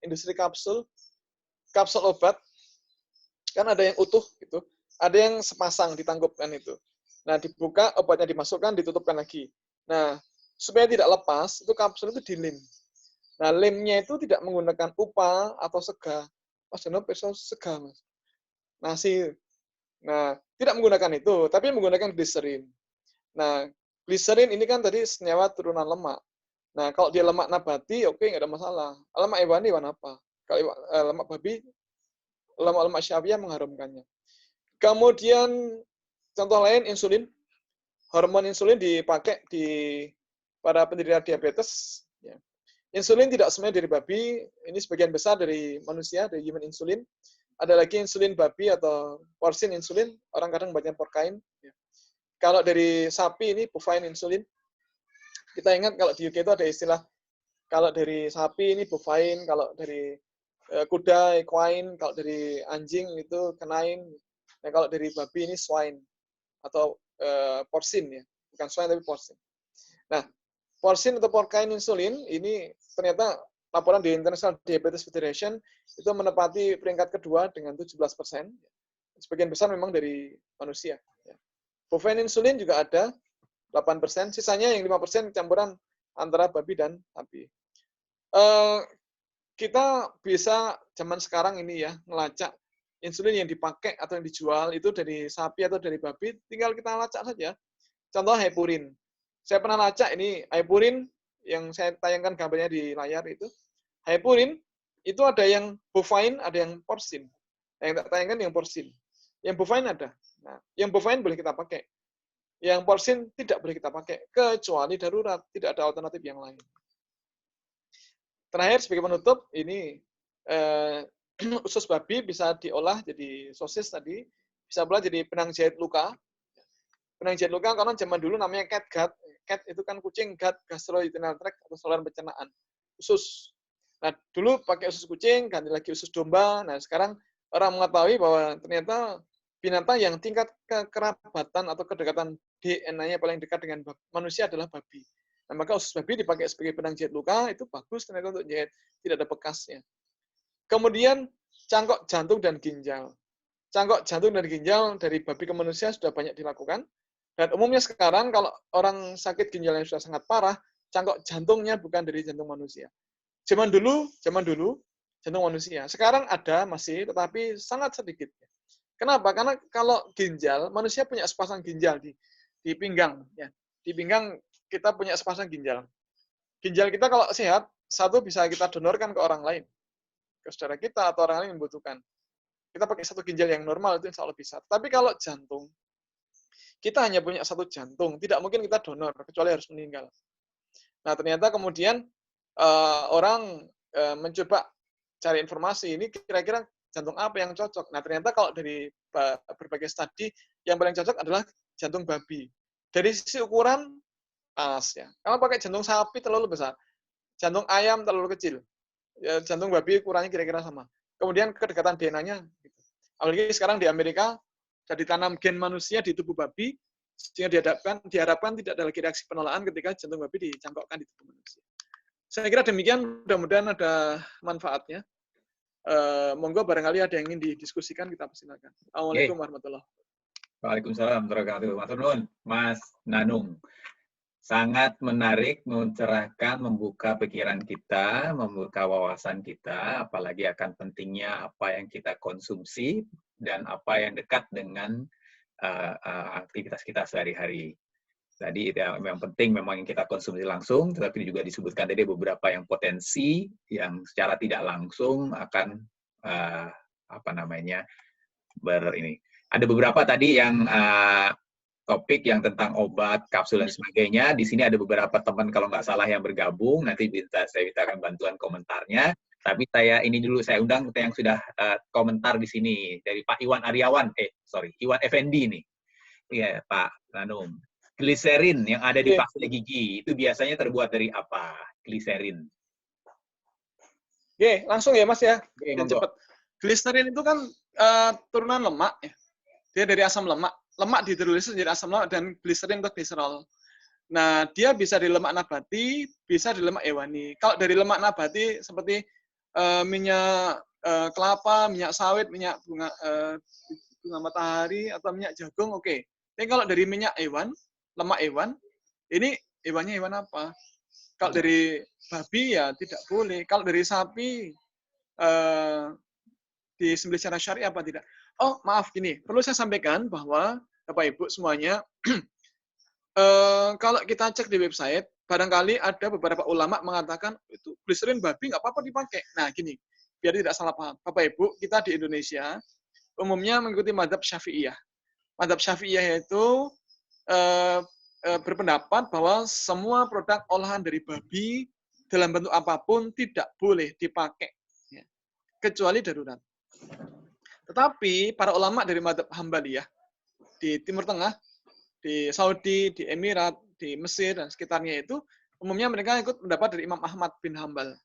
industri kapsul obat, kan ada yang utuh gitu, ada yang sepasang ditanggupkan itu. Nah, dibuka, obatnya dimasukkan, ditutupkan lagi. Nah, supaya tidak lepas, itu kapsul itu dilem. Nah, lemnya itu tidak menggunakan upa atau sega. Mas Jono peso sega, Mas. Nasi. Nah, tidak menggunakan itu, tapi menggunakan gliserin. Nah, gliserin ini kan tadi senyawa turunan lemak. Nah, kalau dia lemak nabati, oke, nggak ada masalah. Lemak hewani apa? Kalau lemak babi, lemak-lemak syariah mengharumkannya. Kemudian, contoh lain, insulin. Hormon insulin dipakai di para penderita diabetes. Ya. Insulin tidak semuanya dari babi, ini sebagian besar dari manusia, dari human insulin. Ada lagi insulin babi atau porcine insulin, orang kadang banyak porcine. Ya. Kalau dari sapi ini bovine insulin. Kita ingat kalau di UK itu ada istilah, kalau dari sapi ini bovine, kalau dari kuda equine, kalau dari anjing itu canine, nah kalau dari babi ini swine atau porcine, ya, bukan swine tapi porcine. Nah, porcine atau porcine insulin ini ternyata laporan di International Diabetes Federation itu menempati peringkat kedua dengan 17%. Sebagian besar memang dari manusia. Bovine insulin juga ada 8%, sisanya yang 5% campuran antara babi dan sapi. Kita bisa zaman sekarang ini ya ngelacak insulin yang dipakai atau yang dijual itu dari sapi atau dari babi, tinggal kita lacak saja. Contoh heparin. Saya pernah lacak ini heparin yang saya tayangkan gambarnya di layar itu. Heparin itu ada yang bovine, ada yang porcine. Yang tak tayangkan yang porcine. Yang bovine ada. Nah, yang bovine boleh kita pakai. Yang porcine tidak boleh kita pakai, kecuali darurat, tidak ada alternatif yang lain. Terakhir sebagai penutup, ini usus babi bisa diolah jadi sosis tadi, bisa pula jadi benang jahit luka. benang jahit luka karena zaman dulu namanya catgut. Cat itu kan kucing, gut gastrointestinal tract atau saluran pencernaan. Usus. Nah, dulu pakai usus kucing, ganti lagi usus domba. Nah, sekarang orang mengetahui bahwa ternyata binatang yang tingkat kekerabatan atau kedekatan DNA-nya paling dekat dengan manusia adalah babi. Nah, maka usus babi dipakai sebagai benang jahit luka, itu bagus ternyata untuk jahit, tidak ada bekasnya. Kemudian cangkok jantung dan ginjal. Cangkok jantung dan ginjal dari babi ke manusia sudah banyak dilakukan. Dan umumnya sekarang kalau orang sakit ginjal yang sudah sangat parah, cangkok jantungnya bukan dari jantung manusia. Zaman dulu jantung manusia. Sekarang ada masih, tetapi sangat sedikit. Kenapa? Karena kalau ginjal, manusia punya sepasang ginjal di pinggang. Ya. Di pinggang kita punya sepasang ginjal. Ginjal kita kalau sehat, satu bisa kita donorkan ke orang lain. Ke saudara kita atau orang lain yang membutuhkan. Kita pakai satu ginjal yang normal, itu insya Allah bisa. Tapi kalau jantung, kita hanya punya satu jantung, tidak mungkin kita donor, kecuali harus meninggal. Nah, ternyata kemudian orang mencoba cari informasi, ini kira-kira jantung apa yang cocok. Nah, ternyata kalau dari berbagai studi, yang paling cocok adalah jantung babi. Dari sisi ukuran, pas ya. Kalau pakai jantung sapi terlalu besar, jantung ayam terlalu kecil, ya, jantung babi ukurannya kira-kira sama. Kemudian kedekatan DNA-nya, gitu. Apalagi sekarang di Amerika, sudah ditanam gen manusia di tubuh babi, sehingga diharapkan tidak ada lagi reaksi penolakan ketika jantung babi dicangkokkan di tubuh manusia. Saya kira demikian, mudah-mudahan ada manfaatnya. Monggo barangkali ada yang ingin didiskusikan, kita persilakan. Assalamualaikum warahmatullahi wabarakatuh. Waalaikumsalam warahmatullahi wabarakatuh. Mas Nanung, sangat menarik, mencerahkan, membuka pikiran kita, membuka wawasan kita, apalagi akan pentingnya apa yang kita konsumsi dan apa yang dekat dengan aktivitas kita sehari-hari. Tadi yang penting memang yang kita konsumsi langsung, tetapi juga disebutkan tadi beberapa yang potensi yang secara tidak langsung akan Ada beberapa tadi yang topik yang tentang obat, kapsul dan sebagainya. Di sini ada beberapa teman kalau nggak salah yang bergabung. Nanti saya mintakan bantuan komentarnya. Tapi saya undang yang sudah komentar di sini dari Pak Iwan Aryawan. Iwan Effendi nih. Iya, Pak Nanung. Gliserin yang ada di pasta gigi itu biasanya terbuat dari apa? Gliserin. Oke, langsung ya Mas ya. Dan cepat. Gliserin itu kan turunan lemak ya. Dia dari asam lemak. Lemak dihidrolisis menjadi asam lemak dan gliserin atau gliserol. Nah, dia bisa di lemak nabati, bisa di lemak hewani. Kalau dari lemak nabati seperti minyak kelapa, minyak sawit, minyak bunga matahari atau minyak jagung, oke. Tapi kalau dari minyak hewan, lemak hewan, ini hewannya hewan apa? Kalau dari babi ya tidak boleh. Kalau dari sapi disembelih secara syariah apa tidak? Oh, maaf gini, perlu saya sampaikan bahwa Bapak Ibu semuanya, kalau kita cek di website, barangkali ada beberapa ulama mengatakan itu gliserin babi nggak apa-apa dipakai. Nah, gini, biar tidak salah paham. Bapak Ibu, kita di Indonesia umumnya mengikuti mazhab Syafi'iyah. Mazhab Syafi'iyah itu berpendapat bahwa semua produk olahan dari babi dalam bentuk apapun tidak boleh dipakai, ya, kecuali darurat. Tetapi para ulama dari mazhab Hambaliyah di Timur Tengah, di Saudi, di Emirat, di Mesir dan sekitarnya itu umumnya mereka ikut pendapat dari Imam Ahmad bin Hambal.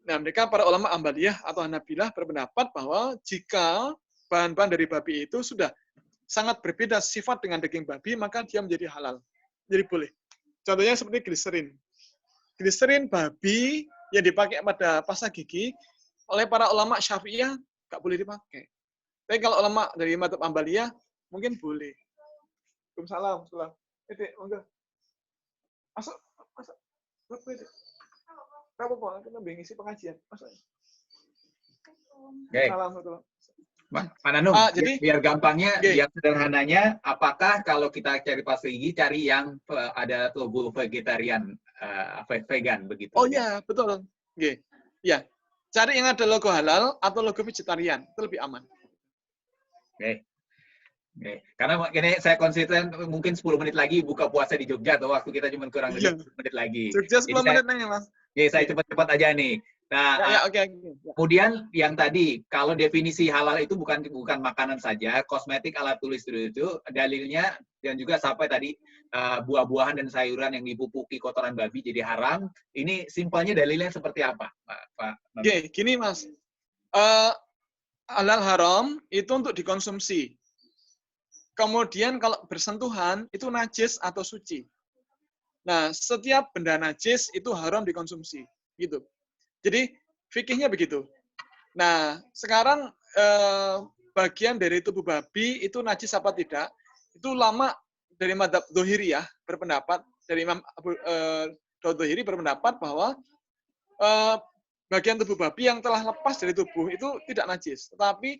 Nah, mereka para ulama Hambaliyah atau Hanabilah berpendapat bahwa jika bahan-bahan dari babi itu sudah sangat berbeda sifat dengan daging babi, maka dia menjadi halal. Jadi boleh. Contohnya seperti gliserin. Gliserin babi yang dipakai pada pasta gigi oleh para ulama Syafi'iyah nggak boleh dipakai. Tapi kalau ulama dari mazhab Hambaliyah mungkin boleh. Waalaikumsalam. Monggo. Masuk. Berapa Pak? Kita ngisi pengajian. Masuk. Oke. Pak Nanung, jadi biar gampangnya, biar sederhananya, apakah kalau kita cari pasta gigi, cari yang ada logo vegetarian, vegan begitu? Oh iya, betul. Oke. Ya, cari yang ada logo halal atau logo vegetarian, itu lebih aman. Oke. Karena ini saya konsisten mungkin 10 menit lagi buka puasa di Jogja, atau waktu kita cuma kurang lebih 10 menit lagi. Jogja 10 menit nanya, Mas. Oke, saya cepat-cepat aja nih. Nah, oke. kemudian yang tadi, kalau definisi halal itu bukan makanan saja, kosmetik, alat tulis itu dalilnya, dan juga sampai tadi buah-buahan dan sayuran yang dipupuki kotoran babi jadi haram. Ini simpelnya dalilnya seperti apa, Pak? Oke, gini Mas. Halal haram itu untuk dikonsumsi. Kemudian kalau bersentuhan itu najis atau suci. Nah, setiap benda najis itu haram dikonsumsi, gitu. Jadi fikihnya begitu. Nah, sekarang bagian dari tubuh babi itu najis apa tidak? Itu ulama dari madzhab Dzohiriyah berpendapat, dari Imam Abu Dzohiri berpendapat bahwa bagian tubuh babi yang telah lepas dari tubuh itu tidak najis. Tetapi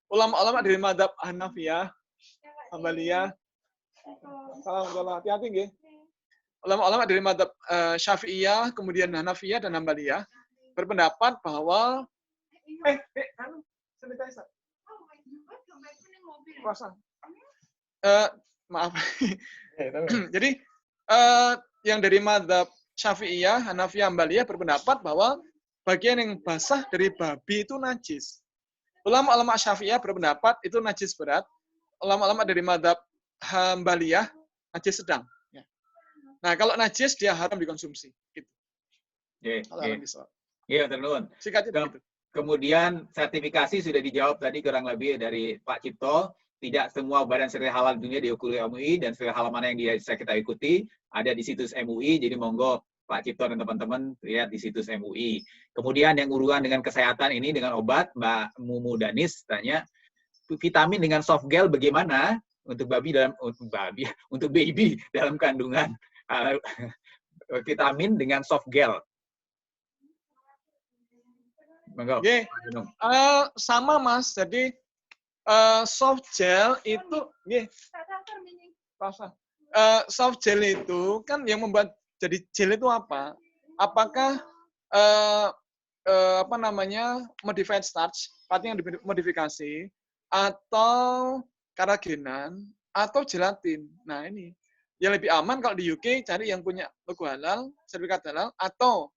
ulama-ulama dari madzhab Hanafiyah, Hambaliyah, hati-hati nggih. Ulama-ulama dari madzhab Syafi'iyah, kemudian Hanafiyah dan Hambaliyah berpendapat bahwa maaf. Jadi yang dari madzhab Syafi'iyah, Hanafiyah, Hambaliyah berpendapat bahwa bagian yang basah dari babi itu najis. Ulama-ulama Syafi'iyah berpendapat itu najis berat. Ulama-ulama dari madzhab Hambaliyah najis sedang. Nah, kalau najis dia haram dikonsumsi. Gitu. Iya, tenun. Kemudian sertifikasi sudah dijawab tadi kurang lebih dari Pak Cipto. Tidak semua badan sertifikasi halal dunia diikuti MUI, dan sertifikasi halal mana yang bisa kita ikuti ada di situs MUI. Jadi monggo Pak Cipto dan teman-teman lihat di situs MUI. Kemudian yang urusan dengan kesehatan ini dengan obat, Mbak Mumu Danis tanya vitamin dengan soft gel bagaimana untuk baby dalam kandungan vitamin dengan soft gel. Okay. Sama Mas, jadi soft gel itu, soft gel itu kan yang membuat jadi gel itu apa? Apakah modified starch, yang dimodifikasi, atau karagenan, atau gelatin? Nah ini yang lebih aman kalau di UK cari yang punya logo halal, sertifikat halal, atau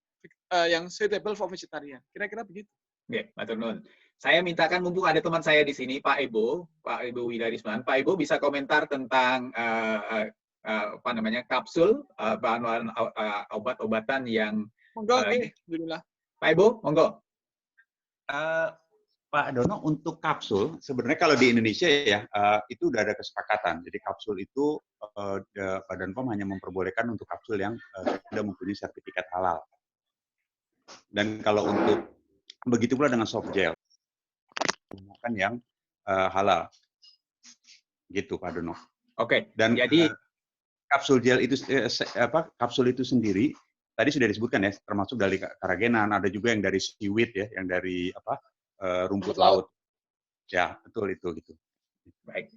yang suitable for vegetarian. Kira-kira begitu. Oke, Matur nuwun. Saya mintakan mumpung ada teman saya di sini, Pak Ebo Widarisman. Pak Ebo bisa komentar tentang kapsul bahan obat-obatan yang monggo, alhamdulillah. Pak Ebo, monggo. Pak Dono, untuk kapsul, sebenarnya kalau di Indonesia ya, itu udah ada kesepakatan. Jadi kapsul itu, Badan POM hanya memperbolehkan untuk kapsul yang sudah mempunyai sertifikat halal. Dan kalau untuk, begitu pula dengan soft gel, menggunakan yang halal. Gitu, Pak Dono. Oke, dan jadi kapsul gel itu, kapsul itu sendiri, tadi sudah disebutkan ya, termasuk dari karagenan, ada juga yang dari seaweed ya, yang dari rumput laut. Ya, betul itu gitu. Baik,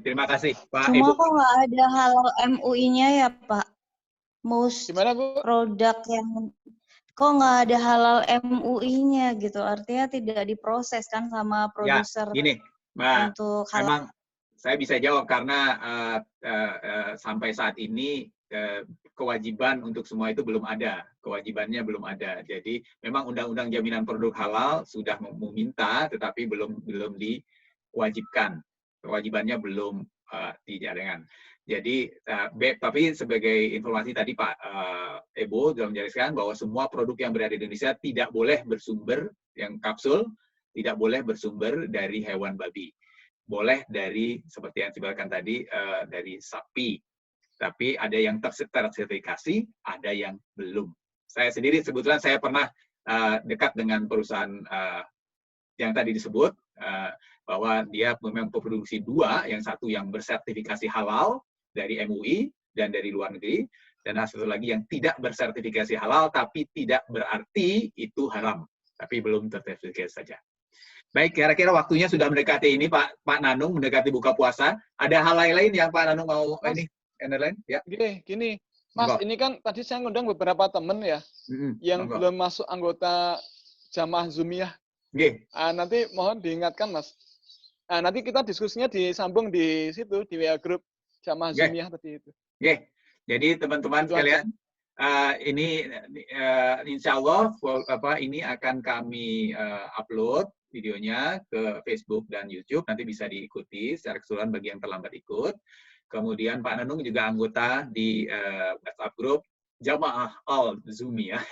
terima kasih Pak Cuma Ibu. kok nggak ada halal MUI-nya ya Pak? Gimana Bu? Produk yang kok nggak ada halal MUI-nya gitu? Artinya tidak diproses kan sama produser. Ya, gini, Mbak, untuk halal. memang saya bisa jawab karena sampai saat ini kewajiban untuk semua itu belum ada, kewajibannya belum ada. Jadi memang Undang-Undang Jaminan Produk Halal sudah meminta, tetapi belum diwajibkan. Kewajibannya belum dijalankan. Jadi, tapi sebagai informasi tadi Pak Ebo sudah menjelaskan bahwa semua produk yang berada di Indonesia tidak boleh bersumber yang kapsul, tidak boleh bersumber dari hewan babi. Boleh dari seperti yang disebutkan tadi dari sapi. Tapi ada yang tersertifikasi, ada yang belum. Saya sendiri kebetulan saya pernah dekat dengan perusahaan yang tadi disebut bahwa dia memang memproduksi dua, yang satu yang bersertifikasi halal dari MUI dan dari luar negeri, dan satu lagi yang tidak bersertifikasi halal tapi tidak berarti itu haram, tapi belum tersertifikasi saja. Baik, kira-kira waktunya sudah mendekati ini Pak Nanung, mendekati buka puasa. Ada hal lain yang Pak Nanung mau ini? Lain? Ya. Gini, Mas, ini kan tadi saya ngundang beberapa teman ya, yang belum masuk anggota Jamaah Zumiyah. Nanti mohon diingatkan, Mas. Nanti kita diskusinya disambung di situ, di WA Group Jamaah Zumiyah tadi itu. Jadi teman-teman sekalian, Ini insya Allah ini akan kami upload videonya ke Facebook dan YouTube. Nanti bisa diikuti secara keseluruhan bagi yang terlambat ikut. Kemudian Pak Nanung juga anggota di WhatsApp group Jamaah Al-Zumi ya.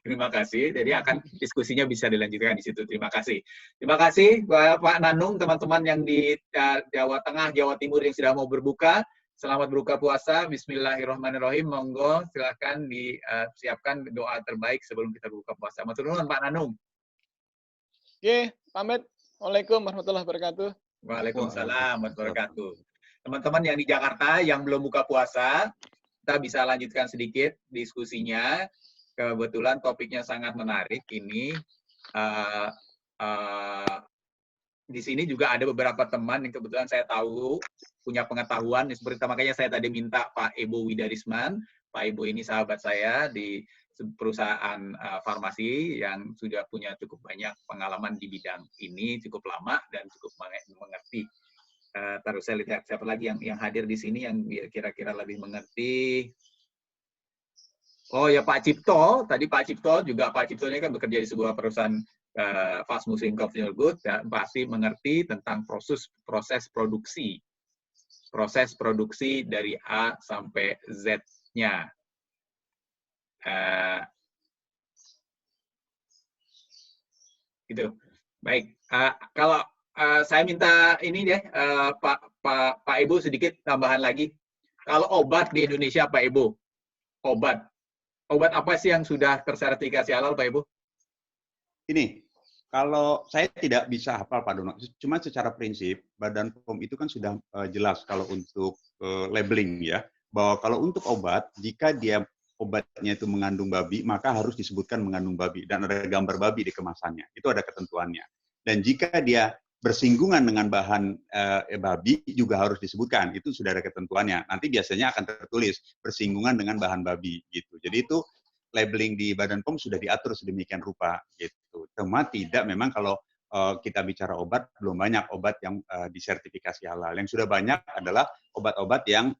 Terima kasih. Jadi akan diskusinya bisa dilanjutkan di situ. Terima kasih. Terima kasih Pak Nanung, teman-teman yang di Jawa Tengah, Jawa Timur yang sudah mau berbuka. Selamat berbuka puasa. Bismillahirrahmanirrahim. Monggo silakan disiapkan doa terbaik sebelum kita berbuka puasa. Matur nuwun Pak Nanung. Oke, pamit. Waalaikumsalam warahmatullahi wabarakatuh. Waalaikumsalam warahmatullahi wabarakatuh. Teman-teman yang di Jakarta yang belum buka puasa, kita bisa lanjutkan sedikit diskusinya. Kebetulan topiknya sangat menarik ini. Di sini juga ada beberapa teman yang kebetulan saya tahu punya pengetahuan. Seperti makanya saya tadi minta Pak Ebo Widarisman. Pak Ebo ini sahabat saya di perusahaan farmasi yang sudah punya cukup banyak pengalaman di bidang ini, cukup lama dan cukup mengerti. Terus saya lihat siapa lagi yang hadir di sini yang kira-kira lebih mengerti. Oh ya Pak Cipto, tadi Pak Cipto juga Pak Cipto ini kan bekerja di sebuah perusahaan fast moving consumer goods dan pasti mengerti tentang proses produksi dari A sampai Z-nya. Gitu. Baik, kalau saya minta ini deh, Pak Ibu sedikit tambahan lagi. Kalau obat di Indonesia, Pak Ibu, obat apa sih yang sudah tersertifikasi halal, Pak Ibu? Ini, kalau saya tidak bisa hafal Pak Dono, cuma secara prinsip Badan POM itu kan sudah jelas kalau untuk labeling ya, bahwa kalau untuk obat, jika dia obatnya itu mengandung babi, maka harus disebutkan mengandung babi dan ada gambar babi di kemasannya. Itu ada ketentuannya. Dan jika dia bersinggungan dengan bahan babi juga harus disebutkan, itu sudah ada ketentuannya. Nanti biasanya akan tertulis bersinggungan dengan bahan babi gitu. Jadi itu labeling di Badan POM sudah diatur sedemikian rupa gitu. Cuma tidak memang kalau kita bicara obat belum banyak obat yang disertifikasi halal. Yang sudah banyak adalah obat-obat yang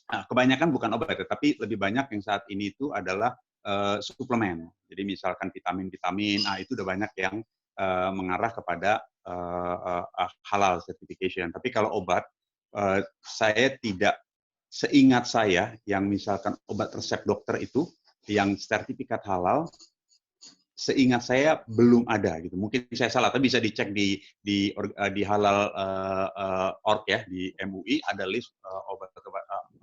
kebanyakan bukan obat, tetapi lebih banyak yang saat ini itu adalah suplemen. Jadi misalkan vitamin-vitamin, itu udah banyak yang mengarah kepada halal certification. Tapi kalau obat, saya tidak seingat saya yang misalkan obat resep dokter itu yang sertifikat halal, seingat saya belum ada gitu. Mungkin saya salah, tapi bisa dicek di halal org ya di MUI ada list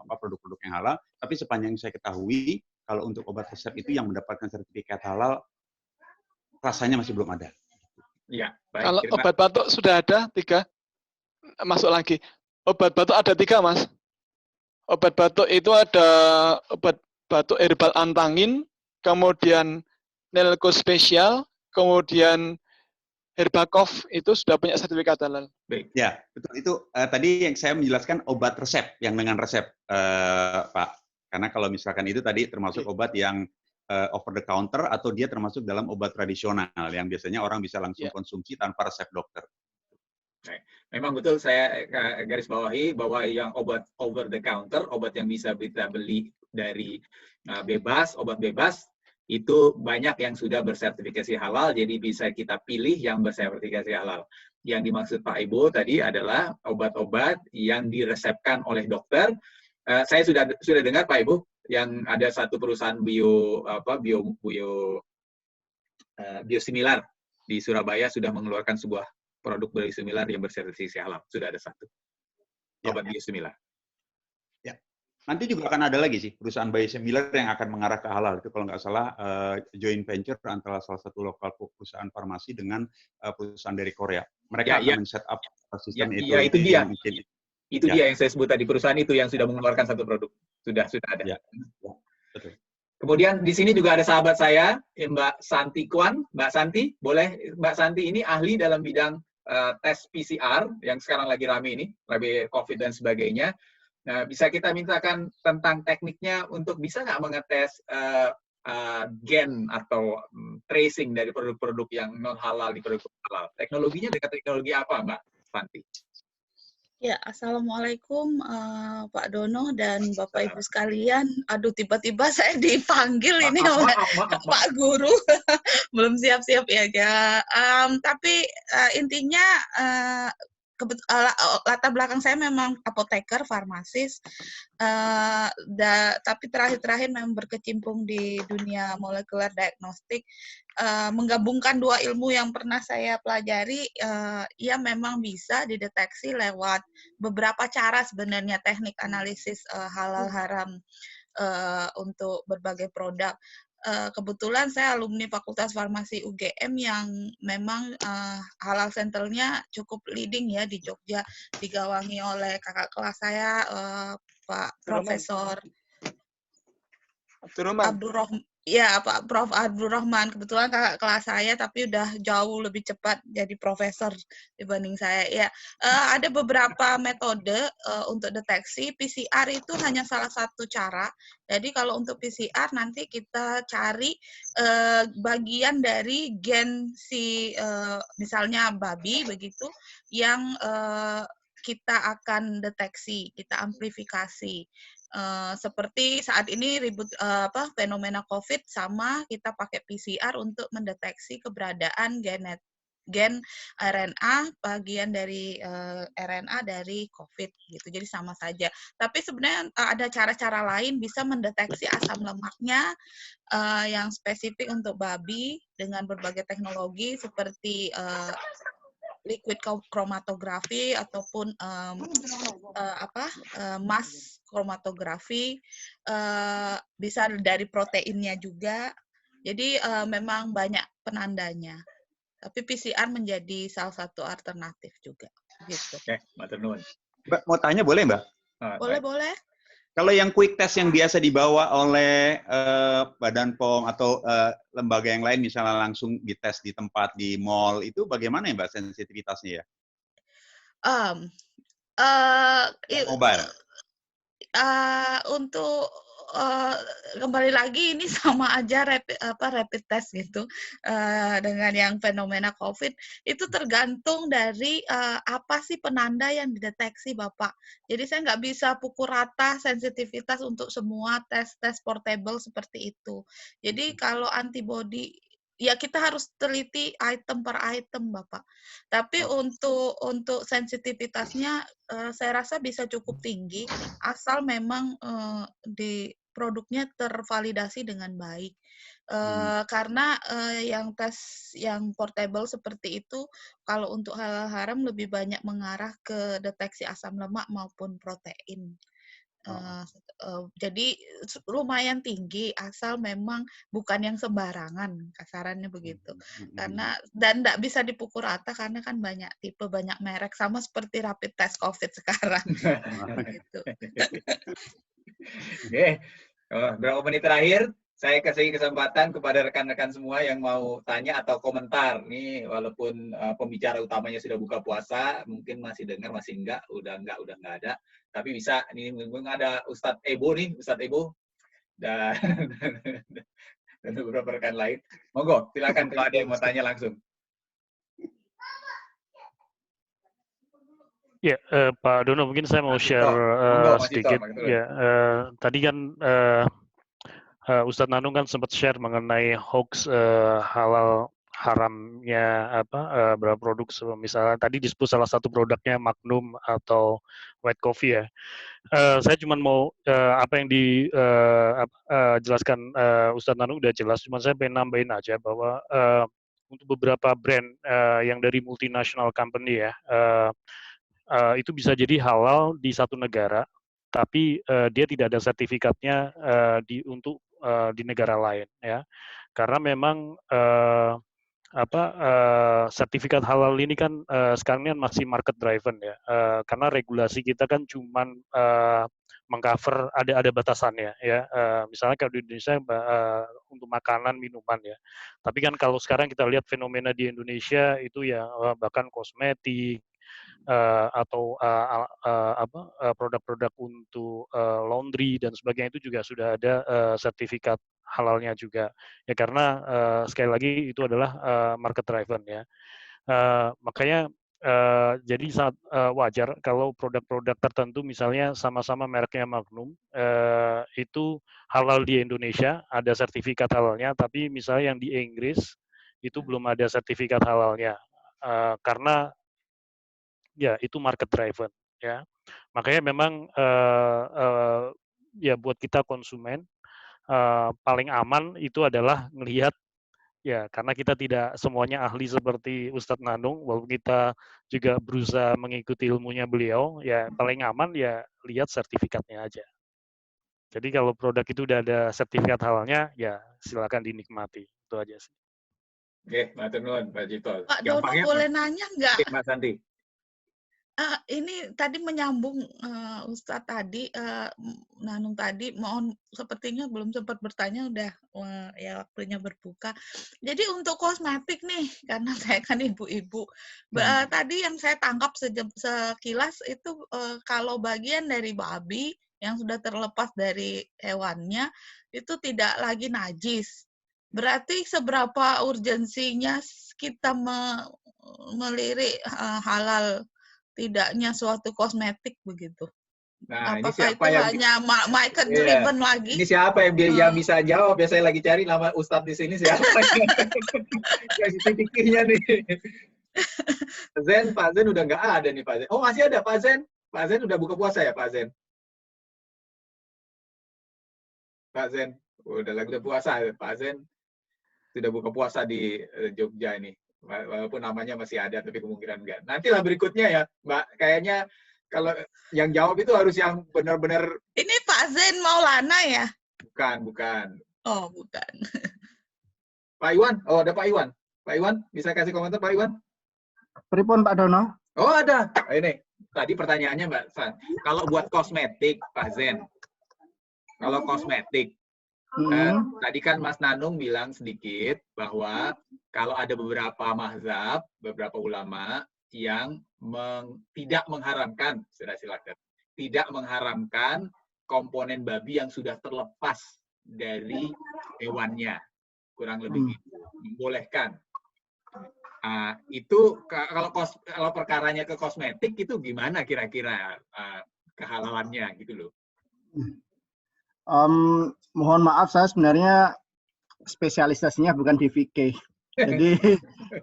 produk-produk yang halal. Tapi sepanjang saya ketahui kalau untuk obat resep itu yang mendapatkan sertifikat halal rasanya masih belum ada. Ya, baik. Kalau obat batuk sudah ada 3, masuk lagi. Obat batuk ada 3, Mas. Obat batuk itu ada obat batuk herbal antangin, kemudian Nelco spesial, kemudian Herbacough itu sudah punya sertifikat halal. Baik. Ya, betul. Itu tadi yang saya menjelaskan obat resep, yang dengan resep, Pak. Karena kalau misalkan itu tadi termasuk obat yang over the counter atau dia termasuk dalam obat tradisional yang biasanya orang bisa langsung konsumsi tanpa resep dokter. Memang betul saya garis bawahi bahwa yang obat over the counter, obat yang bisa kita beli dari bebas, obat bebas, itu banyak yang sudah bersertifikasi halal, jadi bisa kita pilih yang bersertifikasi halal. Yang dimaksud Pak Ibu tadi adalah obat-obat yang diresepkan oleh dokter. Saya sudah dengar Pak Ibu, yang ada satu perusahaan biosimilar di Surabaya sudah mengeluarkan sebuah produk biosimilar yang bersertifikasi halal. Sudah ada satu obat biosimilar. Ya. Nanti juga akan ada lagi sih perusahaan biosimilar yang akan mengarah ke halal. Itu kalau nggak salah joint venture antara salah satu lokal perusahaan farmasi dengan perusahaan dari Korea. Mereka akan men-set up sistem itu. Ya, itu dia. Itu dia yang saya sebut tadi, perusahaan itu yang sudah mengeluarkan satu produk. Sudah ada. Ya. Betul. Kemudian di sini juga ada sahabat saya, Mbak Santi Kwan. Mbak Santi, boleh Mbak Santi ini ahli dalam bidang tes PCR yang sekarang lagi rame ini, lebih COVID dan sebagainya. Nah, bisa kita mintakan tentang tekniknya untuk bisa nggak mengetes gen atau tracing dari produk-produk yang non halal di produk halal. Teknologinya dengan teknologi apa, Mbak Santi? Ya, Assalamualaikum Pak Dono dan Bapak Ibu sekalian. Aduh, tiba-tiba saya dipanggil ini oleh Maaf. Pak Guru. Belum siap-siap ya. Tapi intinya latar belakang saya memang apoteker, farmasis. Tapi terakhir-terakhir memang berkecimpung di dunia molekuler diagnostik. Menggabungkan dua ilmu yang pernah saya pelajari, ya memang bisa dideteksi lewat beberapa cara sebenarnya teknik analisis halal haram untuk berbagai produk. Kebetulan saya alumni Fakultas Farmasi UGM yang memang halal centernya cukup leading ya di Jogja, digawangi oleh kakak kelas saya Pak Profesor Abdurrahman. Ya, Pak Prof. Abdurrahman, kebetulan kakak kelas saya, tapi udah jauh lebih cepat jadi profesor dibanding saya. Ya, ada beberapa metode untuk deteksi. PCR itu hanya salah satu cara. Jadi kalau untuk PCR nanti kita cari bagian dari gen si misalnya babi begitu yang kita akan deteksi, kita amplifikasi. Seperti saat ini fenomena COVID sama kita pakai PCR untuk mendeteksi keberadaan gen RNA bagian dari RNA dari COVID gitu. Jadi sama saja. Tapi sebenarnya ada cara-cara lain bisa mendeteksi asam lemaknya yang spesifik untuk babi dengan berbagai teknologi seperti liquid chromatografi ataupun mass chromatografi, bisa dari proteinnya juga. Jadi memang banyak penandanya. Tapi PCR menjadi salah satu alternatif juga. Gitu. Oke, matur nuwun. Mbak, mau tanya boleh, Mbak? Boleh. Kalau yang quick test yang biasa dibawa oleh Badan POM atau lembaga yang lain, misalnya langsung dites di tempat di mall, itu bagaimana ya Mbak sensitivitasnya ya? Mobile. Untuk kembali lagi ini sama aja rapid test gitu dengan yang fenomena COVID itu tergantung dari apa sih penanda yang dideteksi Bapak. Jadi saya nggak bisa pukul rata sensitivitas untuk semua tes portable seperti itu. Jadi kalau antibody ya kita harus teliti item per item Bapak. Tapi untuk sensitivitasnya saya rasa bisa cukup tinggi asal memang di produknya tervalidasi dengan baik. Karena yang tes yang portable seperti itu kalau untuk halal haram lebih banyak mengarah ke deteksi asam lemak maupun protein. Jadi lumayan tinggi asal memang bukan yang sembarangan, kasarannya begitu. Karena dan enggak bisa dipukul rata karena kan banyak tipe, banyak merek sama seperti rapid test COVID sekarang. Gitu. Oke. Berapa menit terakhir saya kasih kesempatan kepada rekan-rekan semua yang mau tanya atau komentar. Nih walaupun pembicara utamanya sudah buka puasa, mungkin masih dengar, masih enggak, udah enggak ada. Tapi bisa, ini mungkin ada Ustadz Ebo nih, Ustadz Ebo dan beberapa rekan lain. Monggo, silakan kalau ada yang mau tanya langsung. Ya, Pak Dono, mungkin saya mau share sedikit. Ya, tadi kan Ustadz Nanung kan sempat share mengenai hoax halal haramnya beberapa produk, misalnya tadi disebut salah satu produknya Magnum atau White Coffee ya. Saya cuma mau apa yang dijelaskan Ustadz Nanung udah jelas, cuma saya pengen nambahin aja bahwa untuk beberapa brand yang dari multinational company ya, itu bisa jadi halal di satu negara, tapi dia tidak ada sertifikatnya untuk di negara lain ya, karena memang sertifikat halal ini kan sekarang kan masih market driven ya, karena regulasi kita kan cuman mengcover ada batasannya ya, misalnya kalau di Indonesia untuk makanan minuman ya, tapi kan kalau sekarang kita lihat fenomena di Indonesia itu ya bahkan kosmetik atau produk-produk untuk laundry dan sebagainya itu juga sudah ada sertifikat halalnya juga ya, karena sekali lagi itu adalah market driven ya, makanya jadi sangat wajar kalau produk-produk tertentu misalnya sama-sama mereknya Magnum itu halal di Indonesia, ada sertifikat halalnya, tapi misalnya yang di Inggris itu belum ada sertifikat halalnya karena ya itu market driven ya. Makanya memang ya buat kita konsumen paling aman itu adalah melihat ya, karena kita tidak semuanya ahli seperti Ustadz Nanung, walaupun kita juga berusaha mengikuti ilmunya beliau, ya paling aman ya lihat sertifikatnya aja. Jadi kalau produk itu udah ada sertifikat halalnya, ya silakan dinikmati. Itu aja sih. Oke, matur nuwun, Pak Jitol. Pak Dono boleh nanya nggak? Mas Santi. Ini tadi menyambung Ustadz tadi, Nanung tadi, mohon sepertinya belum sempat bertanya, udah ya waktunya berbuka. Jadi untuk kosmetik nih, karena saya kan ibu-ibu, tadi yang saya tangkap sekilas itu kalau bagian dari babi yang sudah terlepas dari hewannya itu tidak lagi najis. Berarti seberapa urgensinya kita melirik halal tidaknya suatu kosmetik begitu. Nah, apakah ini siapa itu yang hanya market driven lagi? Ini siapa yang bisa jawab? Ya saya lagi cari nama Ustadz di sini siapa yang pikirnya nih. Pak Zen udah nggak ada nih Pak Zen. Oh masih ada Pak Zen. Pak Zen udah buka puasa ya Pak Zen? Pak Zen udah puasa Pak Zen sudah buka puasa di Jogja ini. Walaupun namanya masih ada, tapi kemungkinan enggak. Nantilah berikutnya ya, Mbak. Kayaknya kalau yang jawab itu harus yang benar-benar... Ini Pak Zen Maulana ya? Bukan. Oh, bukan. Pak Iwan? Oh, ada Pak Iwan. Pak Iwan, bisa kasih komentar Pak Iwan? Pripun Pak Dono? Oh, ada. Ini, tadi pertanyaannya Mbak San. Kalau buat kosmetik, Pak Zen. Kalau kosmetik, tadi kan Mas Nanung bilang sedikit bahwa kalau ada beberapa mazhab, beberapa ulama yang tidak mengharamkan, silakan, tidak mengharamkan komponen babi yang sudah terlepas dari hewannya, kurang lebih gitu, membolehkan. Itu kalau perkaranya ke kosmetik itu gimana kira-kira kehalalannya gitu loh? Mohon maaf, saya sebenarnya spesialisasinya bukan di fikih, jadi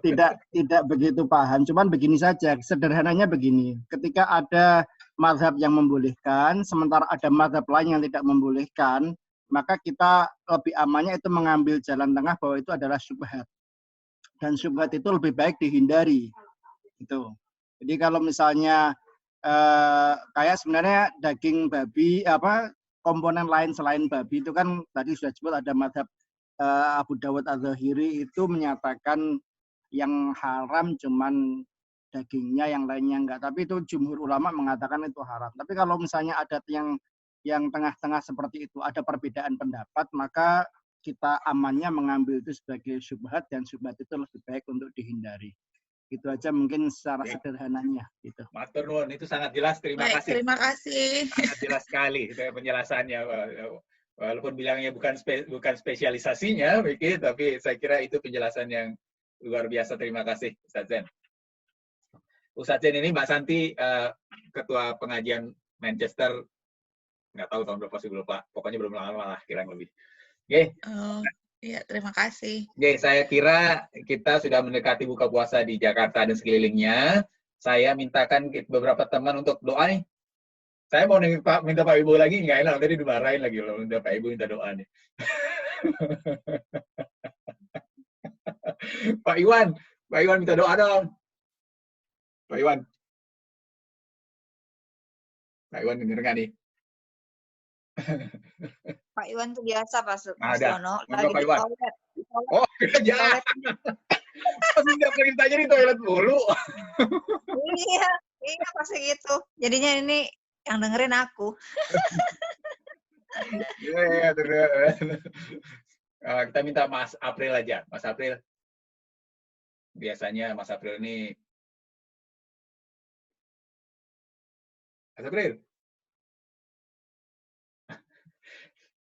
tidak begitu paham. Cuman begini saja, sederhananya begini: ketika ada mazhab yang membolehkan, sementara ada mazhab lain yang tidak membolehkan, maka kita lebih amannya itu mengambil jalan tengah bahwa itu adalah syubhat, dan syubhat itu lebih baik dihindari. Gitu. Jadi kalau misalnya kayak sebenarnya daging babi komponen lain selain babi itu kan tadi sudah disebut ada mazhab Abu Dawud Az-Zahiri itu menyatakan yang haram cuman dagingnya, yang lainnya enggak. Tapi itu jumhur ulama mengatakan itu haram. Tapi kalau misalnya ada yang tengah-tengah seperti itu, ada perbedaan pendapat, maka kita amannya mengambil itu sebagai syubhat, dan syubhat itu lebih baik untuk dihindari. Itu aja mungkin secara sederhananya gitu. Matur nuwun, itu sangat jelas. Terima kasih. Terima kasih. Sangat jelas sekali itu penjelasannya. Walaupun bilangnya bukan spesialisasinya, tapi saya kira itu penjelasan yang luar biasa. Terima kasih, Ustadz Zen. Ustadz Zen ini Mbak Santi, ketua pengajian Manchester, nggak tahu tahun berapa sih, lupa. Pokoknya belum lama lah, kurang lebih. Oke. Iya, terima kasih. Oke, saya kira kita sudah mendekati buka puasa di Jakarta dan sekelilingnya. Saya mintakan beberapa teman untuk doa nih. Saya mau minta Pak Ibu lagi, nggak enak, tadi dimarahin lagi loh, minta Pak Ibu minta doa nih. Pak Iwan minta doa dong. Pak Iwan denger nggak nih? Pak Iwan tuh biasa Mas Dono lagi di toilet. Oh, ya. Masih nggak perintahnya di toilet mulu. Iya pasti gitu. Jadinya ini yang dengerin aku. Iya, kita minta Mas April aja. Mas April. Biasanya Mas April ini. Mas April.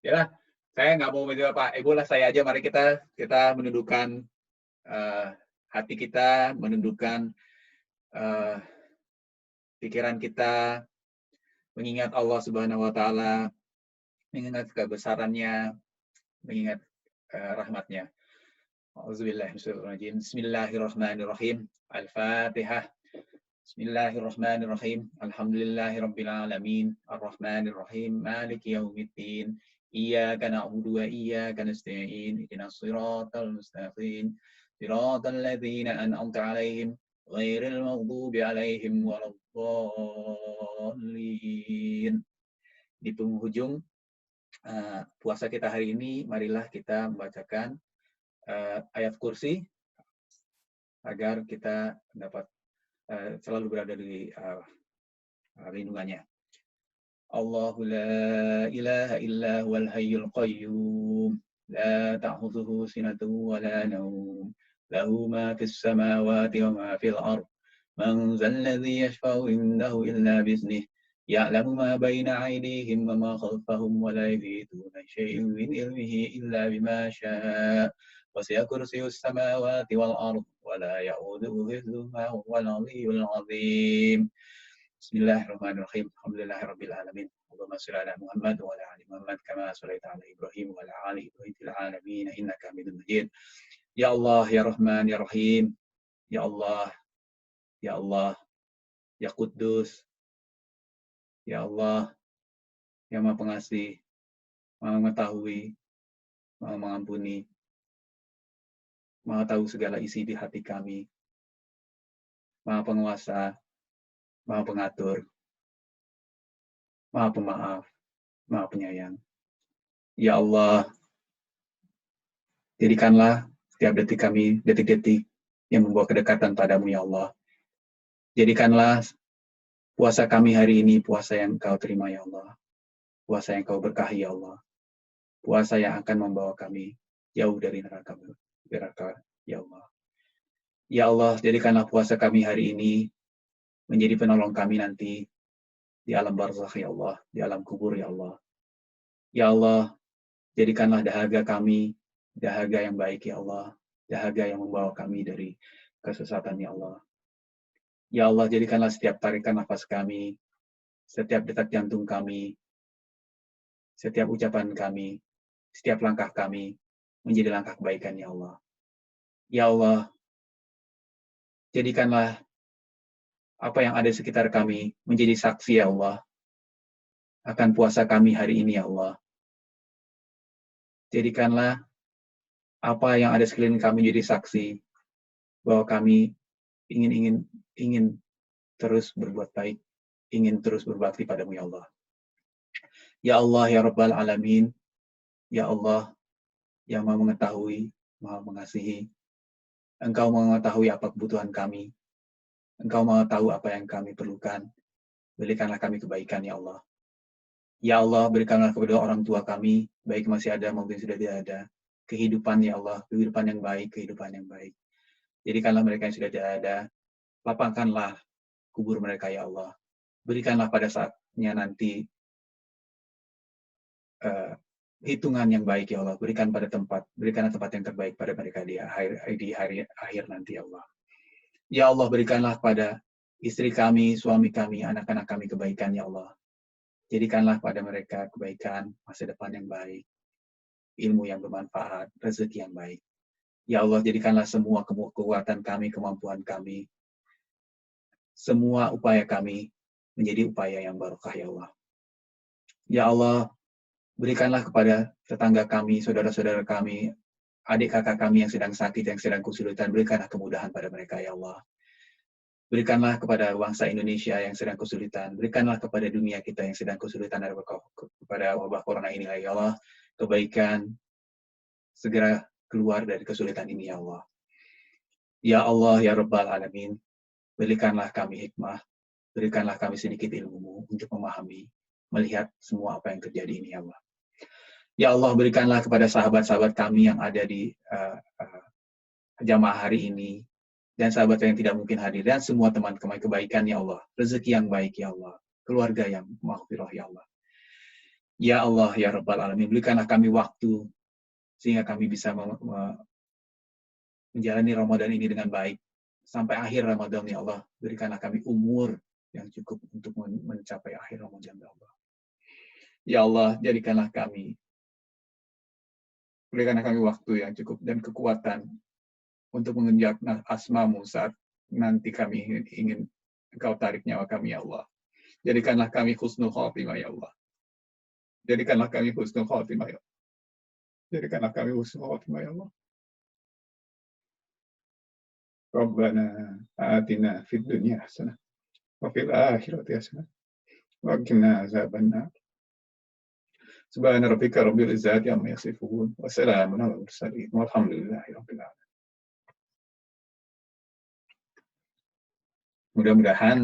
Ya, saya nggak mau menjawab Pak Ibu lah, saya aja. Mari kita menundukkan hati kita, menundukkan pikiran kita mengingat Allah Subhanahu wa Ta'ala, mengingat kebesarannya, mengingat rahmatnya. Auzubillahi Bismillahirrahmanirrahim. Al-Fatihah. Bismillahirrahmanirrahim. Alhamdulillahirabbil alamin. Arrahmanirrahim. Maliki yaumiddin. Iyyaka na'budu wa iyyaka nasta'in. Ihdinas siratal mustaqim. Siratal ladzina an'amta 'alaihim ghairil maghdubi 'alaihim waladdallin. Di penghujung puasa kita hari ini, marilah kita membacakan ayat kursi agar kita dapat selalu berada di lindungannya. Allahu la ilaha illa huwal hayyul qayyum la ta'khudhuhu sinatun wa la nawm lahu ma fis samawati wa ma fil ard man dzal ladzi yashfa'u indahu illa bi'iznihi ya'lamu ma baina aydihim wa ma khalfahum wa la yuhituna shay'in min ilmihi illa bima syaa وسع كرسي السماوات والأرض ولا يؤوده حفظهما وهو العلي العظيم. بسم الله الرحمن الرحيم. الحمد لله رب العالمين. اللهم صل على محمد وعلى آل محمد كما صليت على إبراهيم وعلى آل إبراهيم في العالمين إنك حميد مجيد. يا الله يا رحمن يا رحيم. يا الله يا الله يا قدوس. Ya Allah yang Maha Pengasih, Maha Mengetahui, Maha Mengampuni, Maha tahu segala isi di hati kami, Maha Penguasa, Maha Pengatur, Maha Pemaaf, Maha Penyayang. Ya Allah, jadikanlah setiap detik kami, detik-detik yang membawa kedekatan padamu, ya Allah. Jadikanlah puasa kami hari ini puasa yang Engkau terima, ya Allah. Puasa yang Engkau berkahi, ya Allah. Puasa yang akan membawa kami jauh dari neraka, ya Allah. Ya Allah, jadikanlah puasa kami hari ini menjadi penolong kami nanti di alam barzakh, ya Allah, di alam kubur, ya Allah. Ya Allah, jadikanlah dahaga kami, dahaga yang baik, ya Allah. Dahaga yang membawa kami dari kesesatan, ya Allah. Ya Allah, jadikanlah setiap tarikan nafas kami, setiap detak jantung kami, setiap ucapan kami, setiap langkah kami menjadi langkah kebaikan, ya Allah. Ya Allah, jadikanlah apa yang ada di sekitar kami menjadi saksi, ya Allah, akan puasa kami hari ini, ya Allah. Jadikanlah apa yang ada sekeliling kami menjadi saksi bahwa kami ingin terus berbuat baik, ingin terus berbakti padamu, ya Allah. Ya Allah, ya Rabbal Alamin, ya Allah, yang Maha mengetahui, Maha mengasihi. Engkau mengetahui apa kebutuhan kami. Engkau mengetahui apa yang kami perlukan. Berikanlah kami kebaikan, ya Allah. Ya Allah, berikanlah kepada orang tua kami, baik masih ada maupun sudah tidak ada, kehidupan, ya Allah, kehidupan yang baik, kehidupan yang baik. Jadikanlah mereka yang sudah tidak ada, lapangkanlah kubur mereka, ya Allah. Berikanlah pada saatnya nanti hitungan yang baik, ya Allah. Berikanlah tempat yang terbaik pada mereka di hari akhir nanti, ya Allah. Ya Allah, berikanlah pada istri kami, suami kami, anak-anak kami kebaikan, ya Allah. Jadikanlah pada mereka kebaikan, masa depan yang baik, ilmu yang bermanfaat, rezeki yang baik. Ya Allah, jadikanlah semua kekuatan kami, kemampuan kami, semua upaya kami menjadi upaya yang barokah, ya Allah. Ya Allah, berikanlah kepada tetangga kami, saudara-saudara kami, adik kakak kami yang sedang sakit, yang sedang kesulitan, berikanlah kemudahan pada mereka, ya Allah. Berikanlah kepada bangsa Indonesia yang sedang kesulitan, berikanlah kepada dunia kita yang sedang kesulitan kepada wabah corona ini, ya Allah, kebaikan, segera keluar dari kesulitan ini, ya Allah. Ya Allah, ya Rabbal Alamin, berikanlah kami hikmah, berikanlah kami sedikit ilmu untuk memahami, melihat semua apa yang terjadi ini, ya Allah. Ya Allah, berikanlah kepada sahabat-sahabat kami yang ada di jamaah hari ini, dan sahabat yang tidak mungkin hadir, dan semua teman-teman kebaikan, ya Allah. Rezeki yang baik, ya Allah. Keluarga yang maghfirah, ya Allah. Ya Allah, ya Rabbal Alamin, berikanlah kami waktu, sehingga kami bisa menjalani Ramadan ini dengan baik, sampai akhir Ramadan ya Allah. Berikanlah kami umur yang cukup untuk mencapai akhir Ramadan ya Allah. Ya Allah, berikanlah kami waktu yang cukup dan kekuatan untuk menginjak asmamu saat nanti kami ingin Engkau tarik nyawa kami ya Allah. Jadikanlah kami husnul khotimah ya Allah. Jadikanlah kami husnul khotimah ya Allah. Jadikanlah kami husnul khotimah ya Allah. Rabbana atina fid dunya hasanah wa fil akhirati hasanah wa qina azabannar. Subhana rabbika rabbil izzati amma yasifun wa salamun alal mursalin walhamdulillahi rabbil alamin. Mudah-mudahan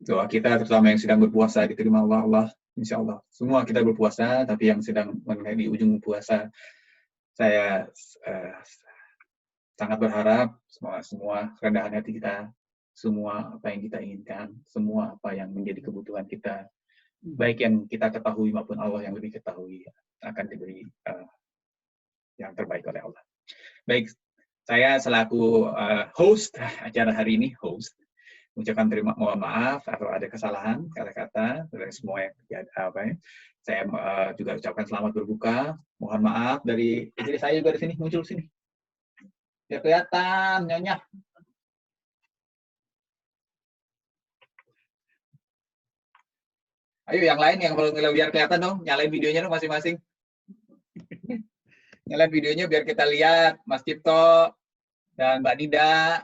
doa kita terutama yang sedang berpuasa diterima Allah, insya Allah. Semua kita berpuasa, tapi yang sedang di ujung puasa, saya sangat berharap semua kerendahan hati kita, semua apa yang kita inginkan, semua apa yang menjadi kebutuhan kita, baik yang kita ketahui maupun Allah yang lebih ketahui, akan diberi yang terbaik oleh Allah. Baik, saya selaku host acara hari ini, mengucapkan mohon maaf atau ada kesalahan kata-kata dari semua yang saya juga ucapkan selamat berbuka. Mohon maaf dari istri saya juga di sini, muncul sini. Ya kelihatan nyonya. Ayo yang lain yang biar kelihatan dong, nyalain videonya dong masing-masing. Nyalain videonya biar kita lihat Mas Cipto dan Mbak Nida.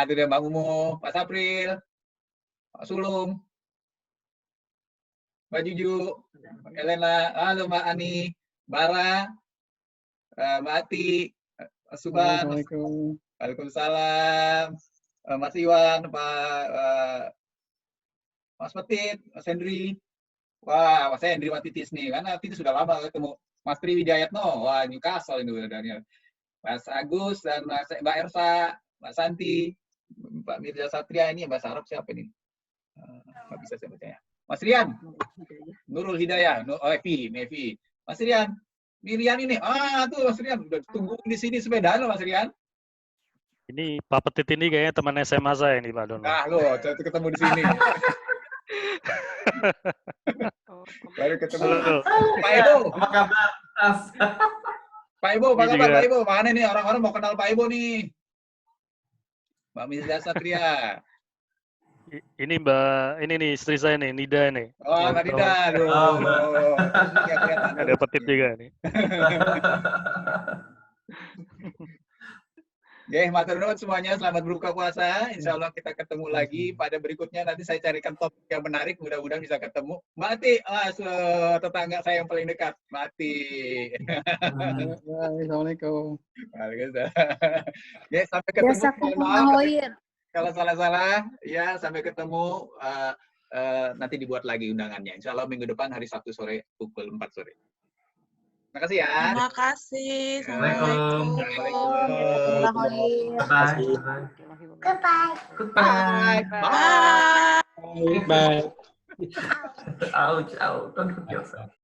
Itu dia Mbak Mumu, Mas April, Pak Sulung, Mbak Juju, Mbak Elena, halo Mbak Ani, Bara, Mbak Ati, Mas Suban, Waalaikumsalam, Mas Iwan, Mas Petit, Mas Hendri. Wah, Mas Hendri sama Titis nih, karena Titis sudah lama ketemu. Mas Tri Widayatno, wah Newcastle ini udah. Mas Agus dan Mbak Ersa, Mbak Santi, Mbak Mirza Satria, ini bahasa Arab siapa nih? Nggak bisa saya bacanya. Mas Rian, Nurul Hidayah, Nevi. Mas Rian, Miriam ini, tuh Mas Rian, udah tunggu di sini sepeda loh Mas Rian. Ini Pak Petit ini kayaknya teman SMA saya nih Pak Dono. Loh, ketemu di sini. Baru ketemu. Pak Ibu, apa kabar? Pak Ibu, apa kabar Pak Ibu? Mana nih orang-orang mau kenal Pak Ibu nih? Mbak Mirza Satria. Ini ini nih istri saya nih, Nida nih. Oh, Mbak Nida. Ada Petit juga nih. Matur nuwun semuanya, selamat berbuka puasa. Insya Allah kita ketemu lagi pada berikutnya. Nanti saya carikan topik yang menarik, mudah-mudahan bisa ketemu. Mbak Ati, tetangga saya yang paling dekat. Mbak Ati. Assalamualaikum. Waalaikumsalam. Sampai ketemu. Kalau salah-salah, ya sampai ketemu. Nanti dibuat lagi undangannya. Insya Allah minggu depan hari Sabtu sore pukul 4 sore. Terima kasih ya. Terima kasih. Assalamualaikum. Goodbye. Goodbye. Bye. Bye. Ciao, ciao. Don't forget yourself.